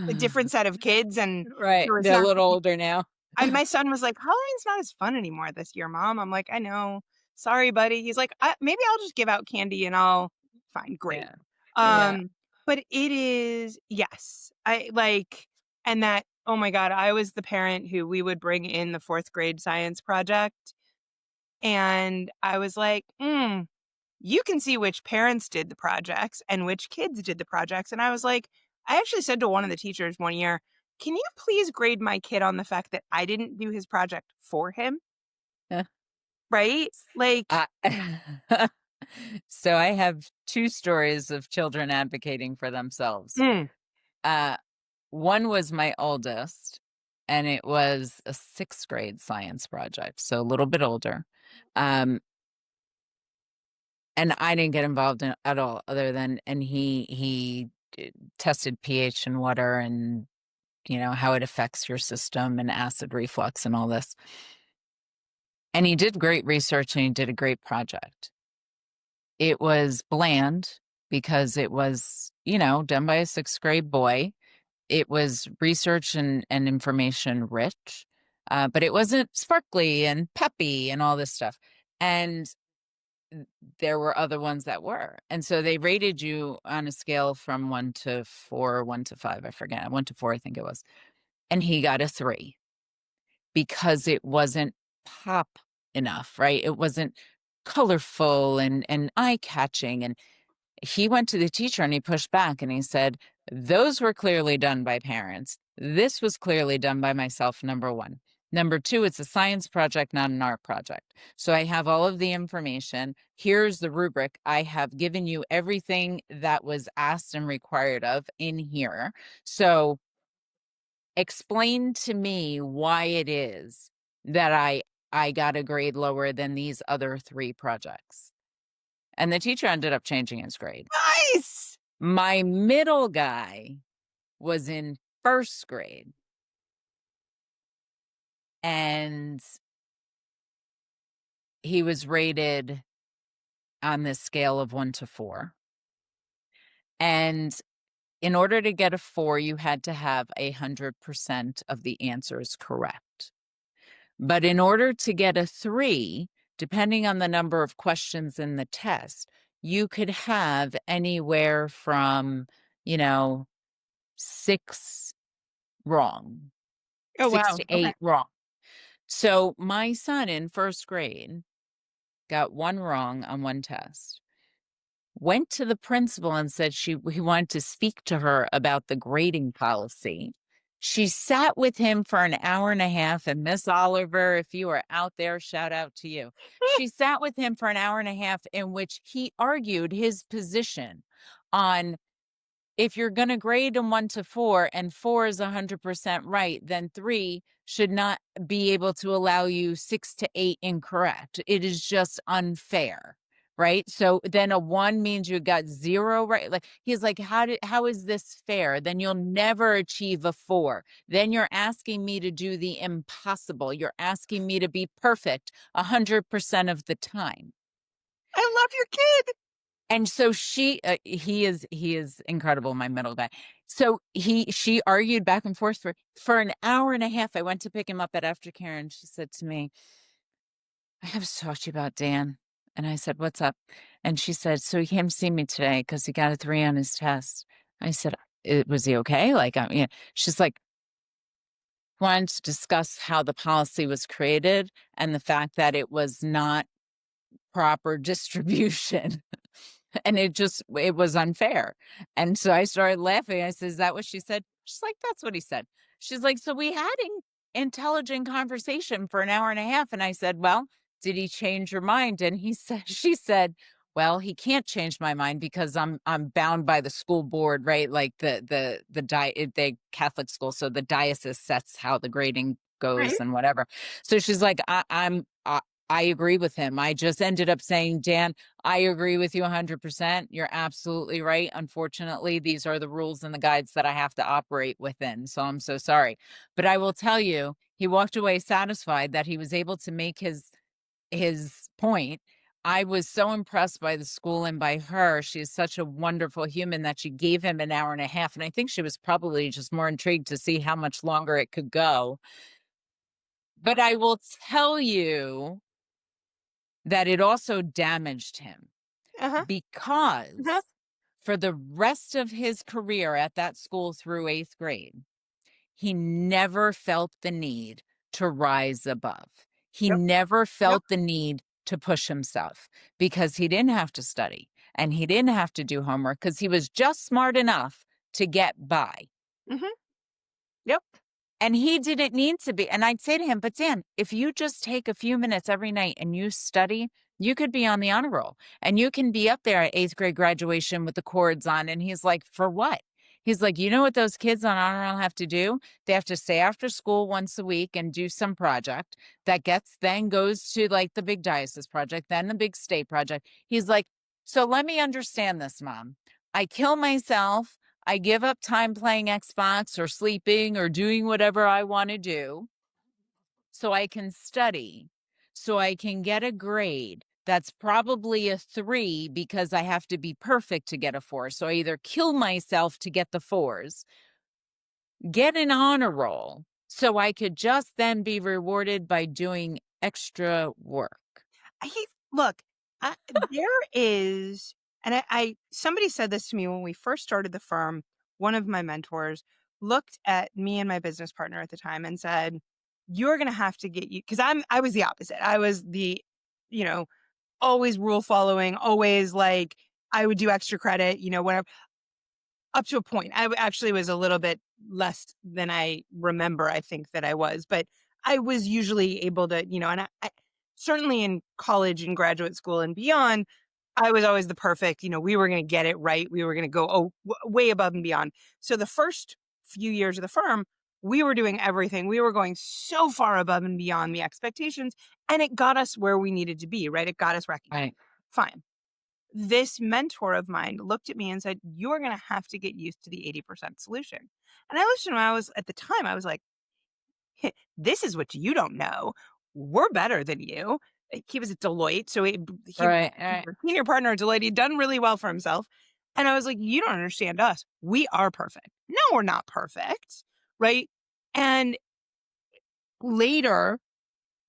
a Uh, different set of kids, and right. so it's They're a not. little older now. And my son was like, "Halloween's not as fun anymore this year, Mom." I'm like, "I know." sorry, buddy. He's like, maybe I'll just give out candy and fine, great. Yeah. Yeah. Um, but it is, yes, I like, and that, oh my God, I was the parent who we would bring in the fourth grade science project. And I was like, you can see which parents did the projects and which kids did the projects. And I was like, I actually said to one of the teachers one year, can you please grade my kid on the fact that I didn't do his project for him? Right? Like, Uh, so I have two stories of children advocating for themselves. mm, Uh, One was my oldest, and it was a sixth grade science project, so a little bit older. Um, and I didn't get involved in at all, other than and he tested pH in water and how it affects your system and acid reflux and all this. And he did great research and he did a great project. It was bland because it was, done by a sixth grade boy. It was research and information rich, but it wasn't sparkly and peppy and all this stuff. And there were other ones that were. And so they rated you on a scale from 1 to 4, 1 to 5, I forget, 1 to 4, I think it was. And he got a 3 because it wasn't pop enough, right? It wasn't colorful and eye-catching. And he went to the teacher and he pushed back and he said, those were clearly done by parents. This was clearly done by myself, number one. Number two, it's a science project, not an art project. So I have all of the information. Here's the rubric. I have given you everything that was asked and required of in here. So explain to me why it is that I got a grade lower than these other 3 projects. And the teacher ended up changing his grade. nice. My middle guy was in first grade, and he was rated on this scale of 1 to 4. And in order to get a 4, you had to have 100% of the answers correct. But in order to get a 3, depending on the number of questions in the test, you could have anywhere from, 6 wrong, Oh, 6 wow. to Okay. 8 wrong. So my son in first grade got 1 wrong on 1 test, went to the principal and said he wanted to speak to her about the grading policy. She sat with him for an hour and a half, and Miss Oliver, if you are out there, shout out to you. She sat with him for an hour and a half in which he argued his position on, if you're going to grade them 1 to 4 and 4 is 100% right, then 3 should not be able to allow you 6 to 8 incorrect. It is just unfair. Right. So then a 1 means you got 0 right. Like he's like, how is this fair? Then you'll never achieve a 4. Then you're asking me to do the impossible. You're asking me to be perfect 100% of the time. I love your kid. And so he is incredible, my middle guy. So she argued back and forth for an hour and a half. I went to pick him up at aftercare, and she said to me, I have to talk to you about Dan. And I said, what's up? And she said, so he came to see me today because he got a 3 on his test. I said, was he okay? Like, she's like, wanted to discuss how the policy was created and the fact that it was not proper distribution. And it was unfair. And so I started laughing. I said, is that what she said? She's like, that's what he said. She's like, so we had an intelligent conversation for an hour and a half. And I said, well, did he change your mind? And she said, well, he can't change my mind because I'm bound by the school board, right? Like the Catholic school. So the diocese sets how the grading Right. goes and whatever. So she's like, I agree with him. I just ended up saying, Dan, I agree with you 100%. You're absolutely right. Unfortunately, these are the rules and the guides that I have to operate within. So I'm so sorry. But I will tell you, he walked away satisfied that he was able to make his point. I was so impressed by the school and by her. She is such a wonderful human that she gave him an hour and a half. And I think she was probably just more intrigued to see how much longer it could go. But I will tell you, that it also damaged him Uh-huh. because Uh-huh. for the rest of his career at that school through 8th grade, he never felt the need to rise above. He Yep. never Yep. felt the need to push himself because he didn't have to study and he didn't have to do homework because he was just smart enough to get by. Mhm. Yep. And he didn't need to be. And I'd say to him, but Dan, if you just take a few minutes every night and you study, you could be on the honor roll and you can be up there at 8th grade graduation with the cords on. And he's like, for what? He's like, you know what those kids on honor roll have to do? They have to stay after school once a week and do some project that then goes to like the big diocese project, then the big state project. He's like, so let me understand this, Mom. I kill myself. I give up time playing Xbox or sleeping or doing whatever I want to do so I can study, so I can get a grade that's probably a 3 because I have to be perfect to get a 4. So I either kill myself to get the 4s, get an honor roll, so I could just then be rewarded by doing extra work. He look, there is, and I somebody said this to me when we first started the firm. One of my mentors looked at me and my business partner at the time and said, "You're gonna have to get you," because I was the opposite. I was the, you know, always rule following, always like I would do extra credit, whatever. Up to a point. Actually was a little bit less than I remember, I think that I was, but I was usually able to, and I certainly in college and graduate school and beyond, I was always the perfect, we were gonna get it right. We were gonna go, way above and beyond. So the first few years of the firm, we were doing everything. We were going so far above and beyond the expectations, and it got us where we needed to be, right? It got us recognized. Right. Fine. This mentor of mine looked at me and said, "You're going to have to get used to the 80% solution." And I listened to him. At the time, I was like, "This is what you don't know. We're better than you." He was at Deloitte. So he was Right. Right. a senior partner at Deloitte. He'd done really well for himself. And I was like, "You don't understand us. We are perfect." No, we're not perfect. Right. And later,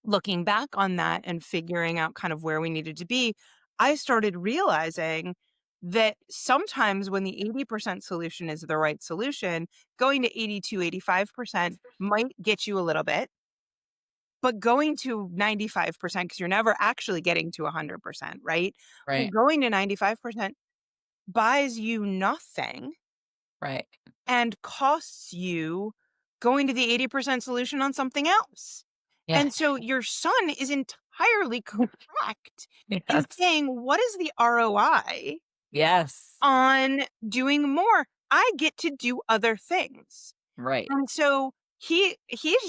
looking back on that and figuring out kind of where we needed to be, I started realizing that sometimes when the 80% solution is the right solution, going to 82, 85% might get you a little bit, but going to 95%, because you're never actually getting to 100%, right? But Right. going to 95% buys you nothing Right. and costs you going to the 80% solution on something else. Yeah. And so your son is entirely correct in Yes. saying, what is the ROI Yes. on doing more? I get to do other things. Right. And so he's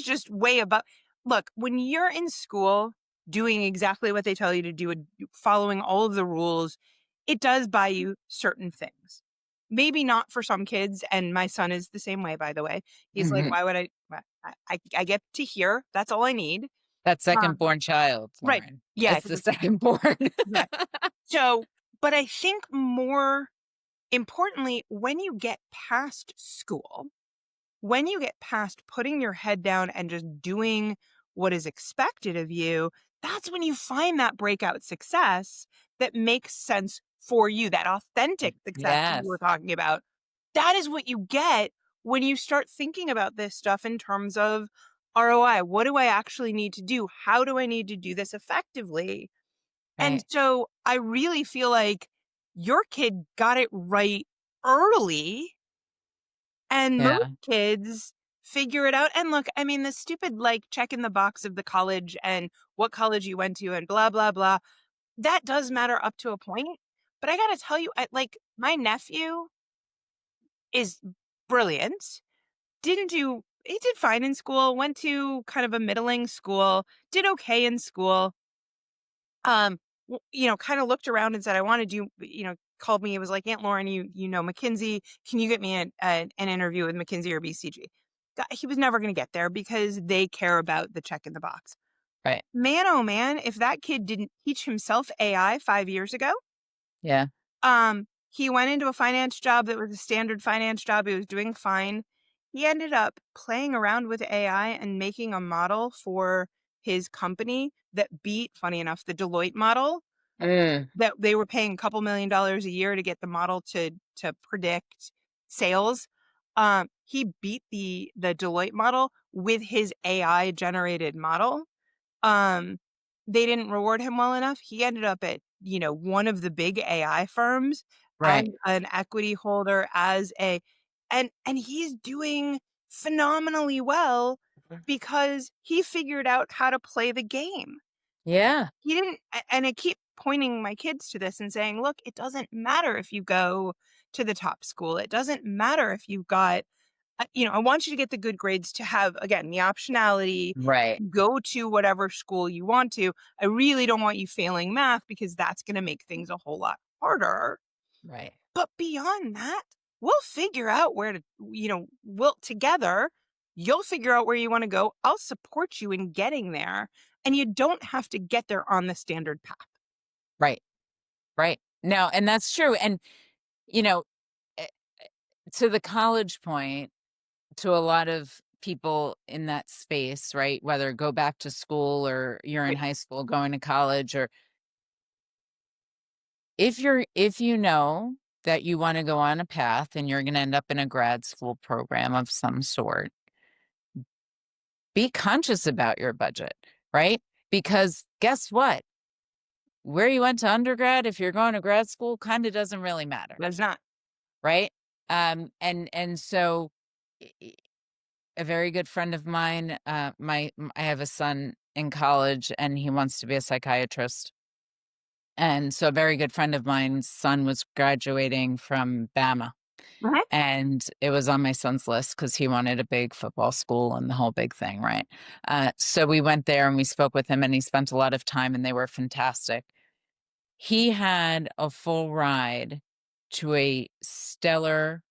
just way above. Look, when you're in school doing exactly what they tell you to do and following all of the rules, it does buy you certain things. Maybe not for some kids, and my son is the same way, by the way. He's like, Mhm. "Why would I get to hear. That's all I need." That second Um, born child, right. Lauren. Yeah. It's the second born. Yeah. So, but I think more importantly, when you get past school, when you get past putting your head down and just doing what is expected of you, that's when you find that breakout success that makes sense for you, that authentic success that you Yes. were talking about. That is what you get when you start thinking about this stuff in terms of ROI. What do I actually need to do? How do I need to do this effectively? And Right. so I really feel like your kid got it right early, and most Yeah. kids figure it out. And look, I mean, the stupid like check in the box of the college and what college you went to and blah, blah, blah, that does matter up to a point. But I got to tell you, like my nephew is brilliant. He did fine in school, went to kind of a middling school, did okay in school. Kind of looked around and said, I want to do, called me. It was like, Aunt Lauren, you know McKinsey. Can you get me an interview with McKinsey or BCG? He was never going to get there because they care about the check in the box. Right. Man, oh man, if that kid didn't teach himself AI 5 years ago, Yeah. he went into a finance job that was a standard finance job. He was doing fine. He ended up playing around with AI and making a model for his company that beat, funny enough, the Deloitte model Mm, that they were paying a couple $1,000,000 a year to get the model to predict sales. He beat the Deloitte model with his AI generated model. Um, they didn't reward him well enough. He ended up at, one of the big AI firms as right. an equity holder, and he's doing phenomenally well because he figured out how to play the game. Yeah. He didn't and I keep pointing my kids to this and saying, "Look, it doesn't matter if you go to the top school. It doesn't matter if you've got I want you to get the good grades to have, again, the optionality, Right. go to whatever school you want to. I really don't want you failing math because that's gonna make things a whole lot harder. Right. But beyond that, we'll figure out where to, we'll together, you'll figure out where you wanna go. I'll support you in getting there, and you don't have to get there on the standard path." Right. Right. No, and that's true. And, you know, eh, to the college point, to a lot of people in that space, right? Whether go back to school or you're in Right. high school going to college, or if you know that you want to go on a path and you're going to end up in a grad school program of some sort, be conscious about your budget, right? Because guess what? Where you went to undergrad, if you're going to grad school, kind of doesn't really matter, That's not. right? And so a very good friend of mine, I have a son in college and he wants to be a psychiatrist. And so a very good friend of mine's son was graduating from Bama. Mhm, And it was on my son's list because he wanted a big football school and the whole big thing, right? So we went there and we spoke with him and he spent a lot of time and they were fantastic. He had a full ride to a stellar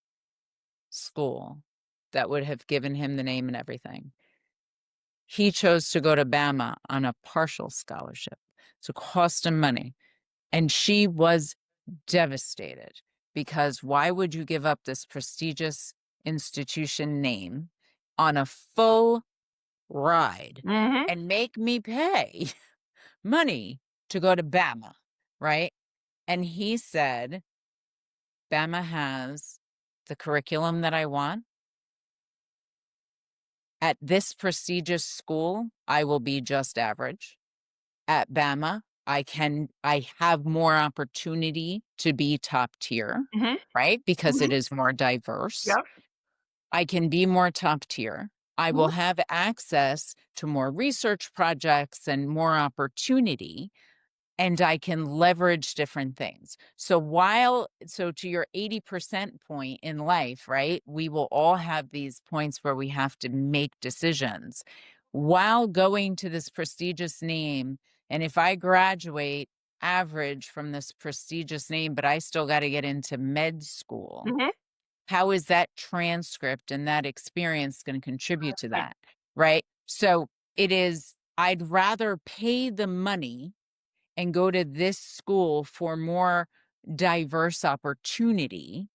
school that would have given him the name and everything. He chose to go to Bama on a partial scholarship. So it cost him money. And she was devastated because why would you give up this prestigious institution name on a full ride mhm, and make me pay money to go to Bama, right? And he said, Bama has the curriculum that I want. At this prestigious school, I will be just average. At Bama, I have more opportunity to be top tier, mhm, right? Because mhm. it is more diverse. Yep. I can be more top tier. I will Mhm, have access to more research projects and more opportunity, and I can leverage different things. So to your 80% point in life, right? We will all have these points where we have to make decisions while going to this prestigious name. And if I graduate average from this prestigious name, but I still got to get into med school, mhm. how is that transcript and that experience going to contribute to 100%. that? Right. So I'd rather pay the money and go to this school for more diverse opportunity,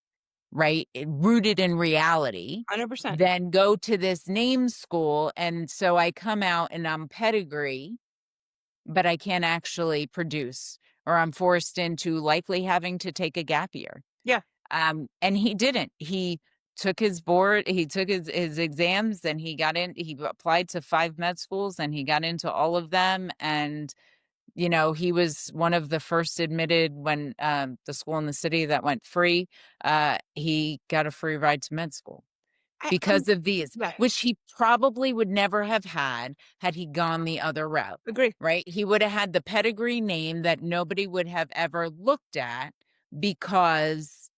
right? Rooted in reality, 100%. than go to this name school. And so I come out and I'm pedigree, but I can't actually produce, or I'm forced into likely having to take a gap year. Yeah. And he didn't. He took his board, he took his exams, and he applied to 5 med schools and he got into all of them. And he was one of the first admitted when the school in the city that went free. He got a free ride to med school And because of these, yeah, which he probably would never have had he gone the other route, agree. right? He would have had the pedigree name that nobody would have ever looked at because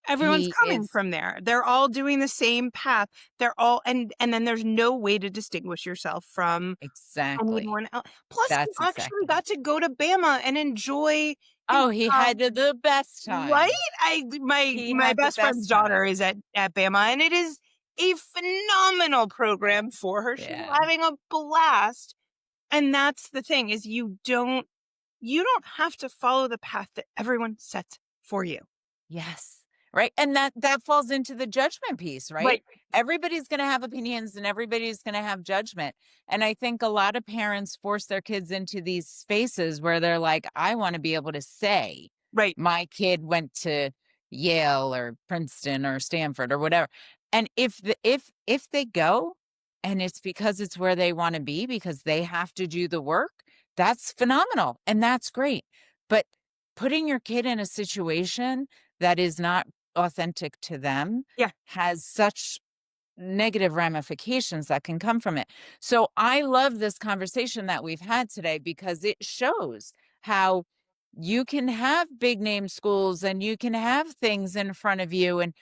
Everyone's he coming is from there. They're all doing the same path. They're all and then there's no way to distinguish yourself from exactly. anyone else. Plus, he That's actually exactly. got to go to Bama and enjoy his, Oh, he had the best right? time. He My had the best friend's best daughter time. is at Bama, and it is a phenomenal program for her. She's Yeah. having a blast, and that's the thing is you don't have to follow the path that everyone sets for you. Yes. Right. And that falls into the judgment piece, right? Right. Everybody's going to have opinions and everybody's going to have judgment. And I think a lot of parents force their kids into these spaces where they're like, I want to be able to say Right. my kid went to Yale or Princeton or Stanford or whatever. And if they go and it's because it's where they want to be because they have to do the work, that's phenomenal and that's great. But putting your kid in a situation that is not authentic to them Yeah. has such negative ramifications that can come from it. So I love this conversation that we've had today because it shows how you can have big name schools and you can have things in front of you and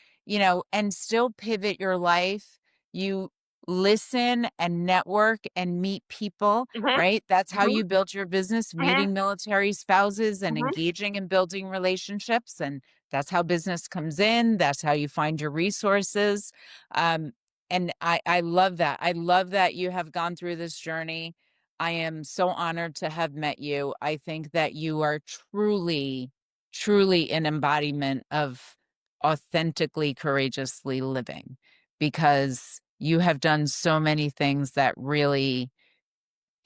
and still pivot your life. You listen and network and meet people, Mhm. right? That's how Mhm. you built your business, Mhm. meeting military spouses and Mhm. engaging and building relationships, and that's how business comes in. That's how you find your resources. um, and I love that. I love that you have gone through this journey. I am so honored to have met you. I think that you are truly, truly an embodiment of authentically, courageously living because you have done so many things that really,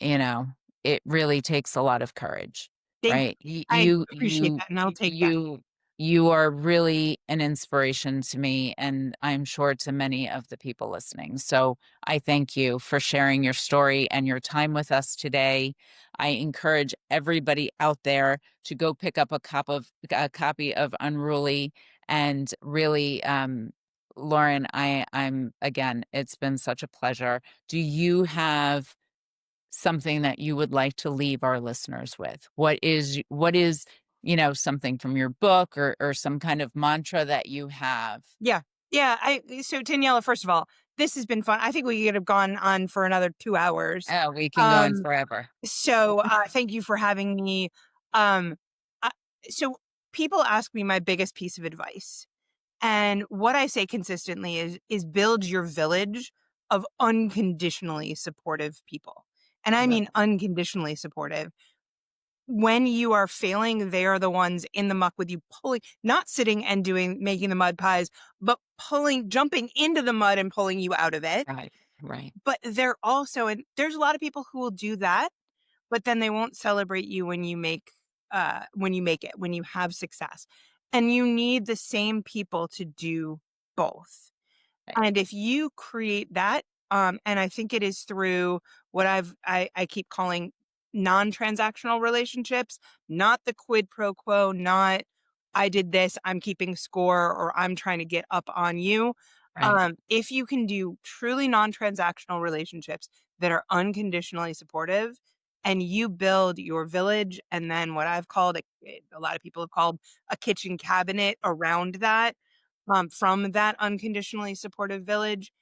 you know, it really takes a lot of courage, Thank right? I appreciate that, and I'll take that. You are really an inspiration to me, and I'm sure to many of the people listening. So I thank you for sharing your story and your time with us today. I encourage everybody out there to go pick up a copy of Unruly and really, Lauren, I'm again, it's been such a pleasure. Do you have something that you would like to leave our listeners with? What is something from your book or some kind of mantra that you have? Yeah. Yeah, so Daniela, first of all, this has been fun. I think we could have gone on for another 2 hours. Oh, we can go on Um, forever. thank you for having me. Um, uh, so people ask me my biggest piece of advice, and what I say consistently is build your village of unconditionally supportive people. And I Love mean unconditionally supportive. When you are failing, they are the ones in the muck with you pulling, not sitting and making the mud pies, but jumping into the mud and pulling you out of it. right, right, But they're also, and there's a lot of people who will do that, but then they won't celebrate you when you make it, when you have success. And you need the same people to do both. right, And if you create that, and I think it is through what I keep calling non-transactional relationships, not the quid pro quo, not I did this, I'm keeping score, or I'm trying to get up on you. right, If you can do truly non-transactional relationships that are unconditionally supportive, and you build your village, and then what I've called a lot of people have called a kitchen cabinet around that, from that unconditionally supportive village,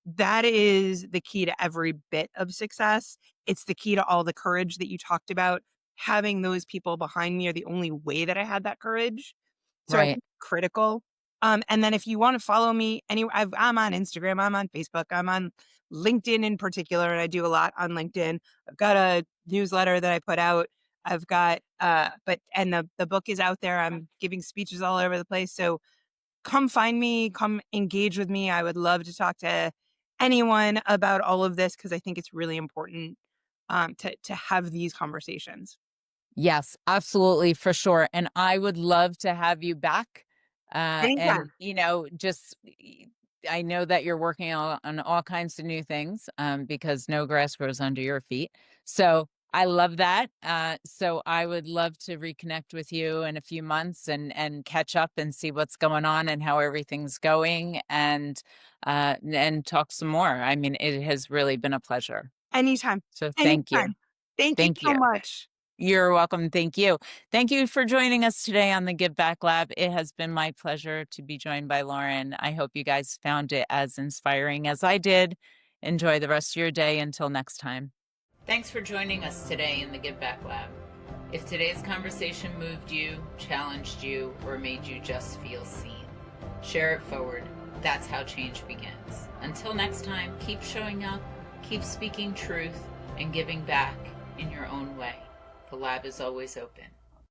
that is the key to every bit of success. It's the key to all the courage that you talked about. Having those people behind me are the only way that I had that courage. So I right. think critical. And then if you want to follow me anywhere, I'm on Instagram, I'm on Facebook, I'm on LinkedIn in particular, and I do a lot on LinkedIn. I've got a newsletter that I put out. I've got, and the book is out there. I'm giving speeches all over the place. So come find me, come engage with me. I would love to talk to anyone about all of this because I think it's really important to have these conversations. Yes, absolutely, for sure. And I would love to have you back. And, Anytime. just I know that you're working on all kinds of new things because no grass grows under your feet. So I love that. So I would love to reconnect with you in a few months and catch up and see what's going on and how everything's going and talk some more. I mean, it has really been a pleasure. Anytime. So thank you. Anytime. Thank you Thank so you. much. You're welcome. Thank you. Thank you for joining us today on the Give Back Lab. It has been my pleasure to be joined by Lauren. I hope you guys found it as inspiring as I did. Enjoy the rest of your day. Until next time. Thanks for joining us today in the Give Back Lab. If today's conversation moved you, challenged you, or made you just feel seen, share it forward. That's how change begins. Until next time, keep showing up, keep speaking truth, and giving back in your own way. The lab is always open.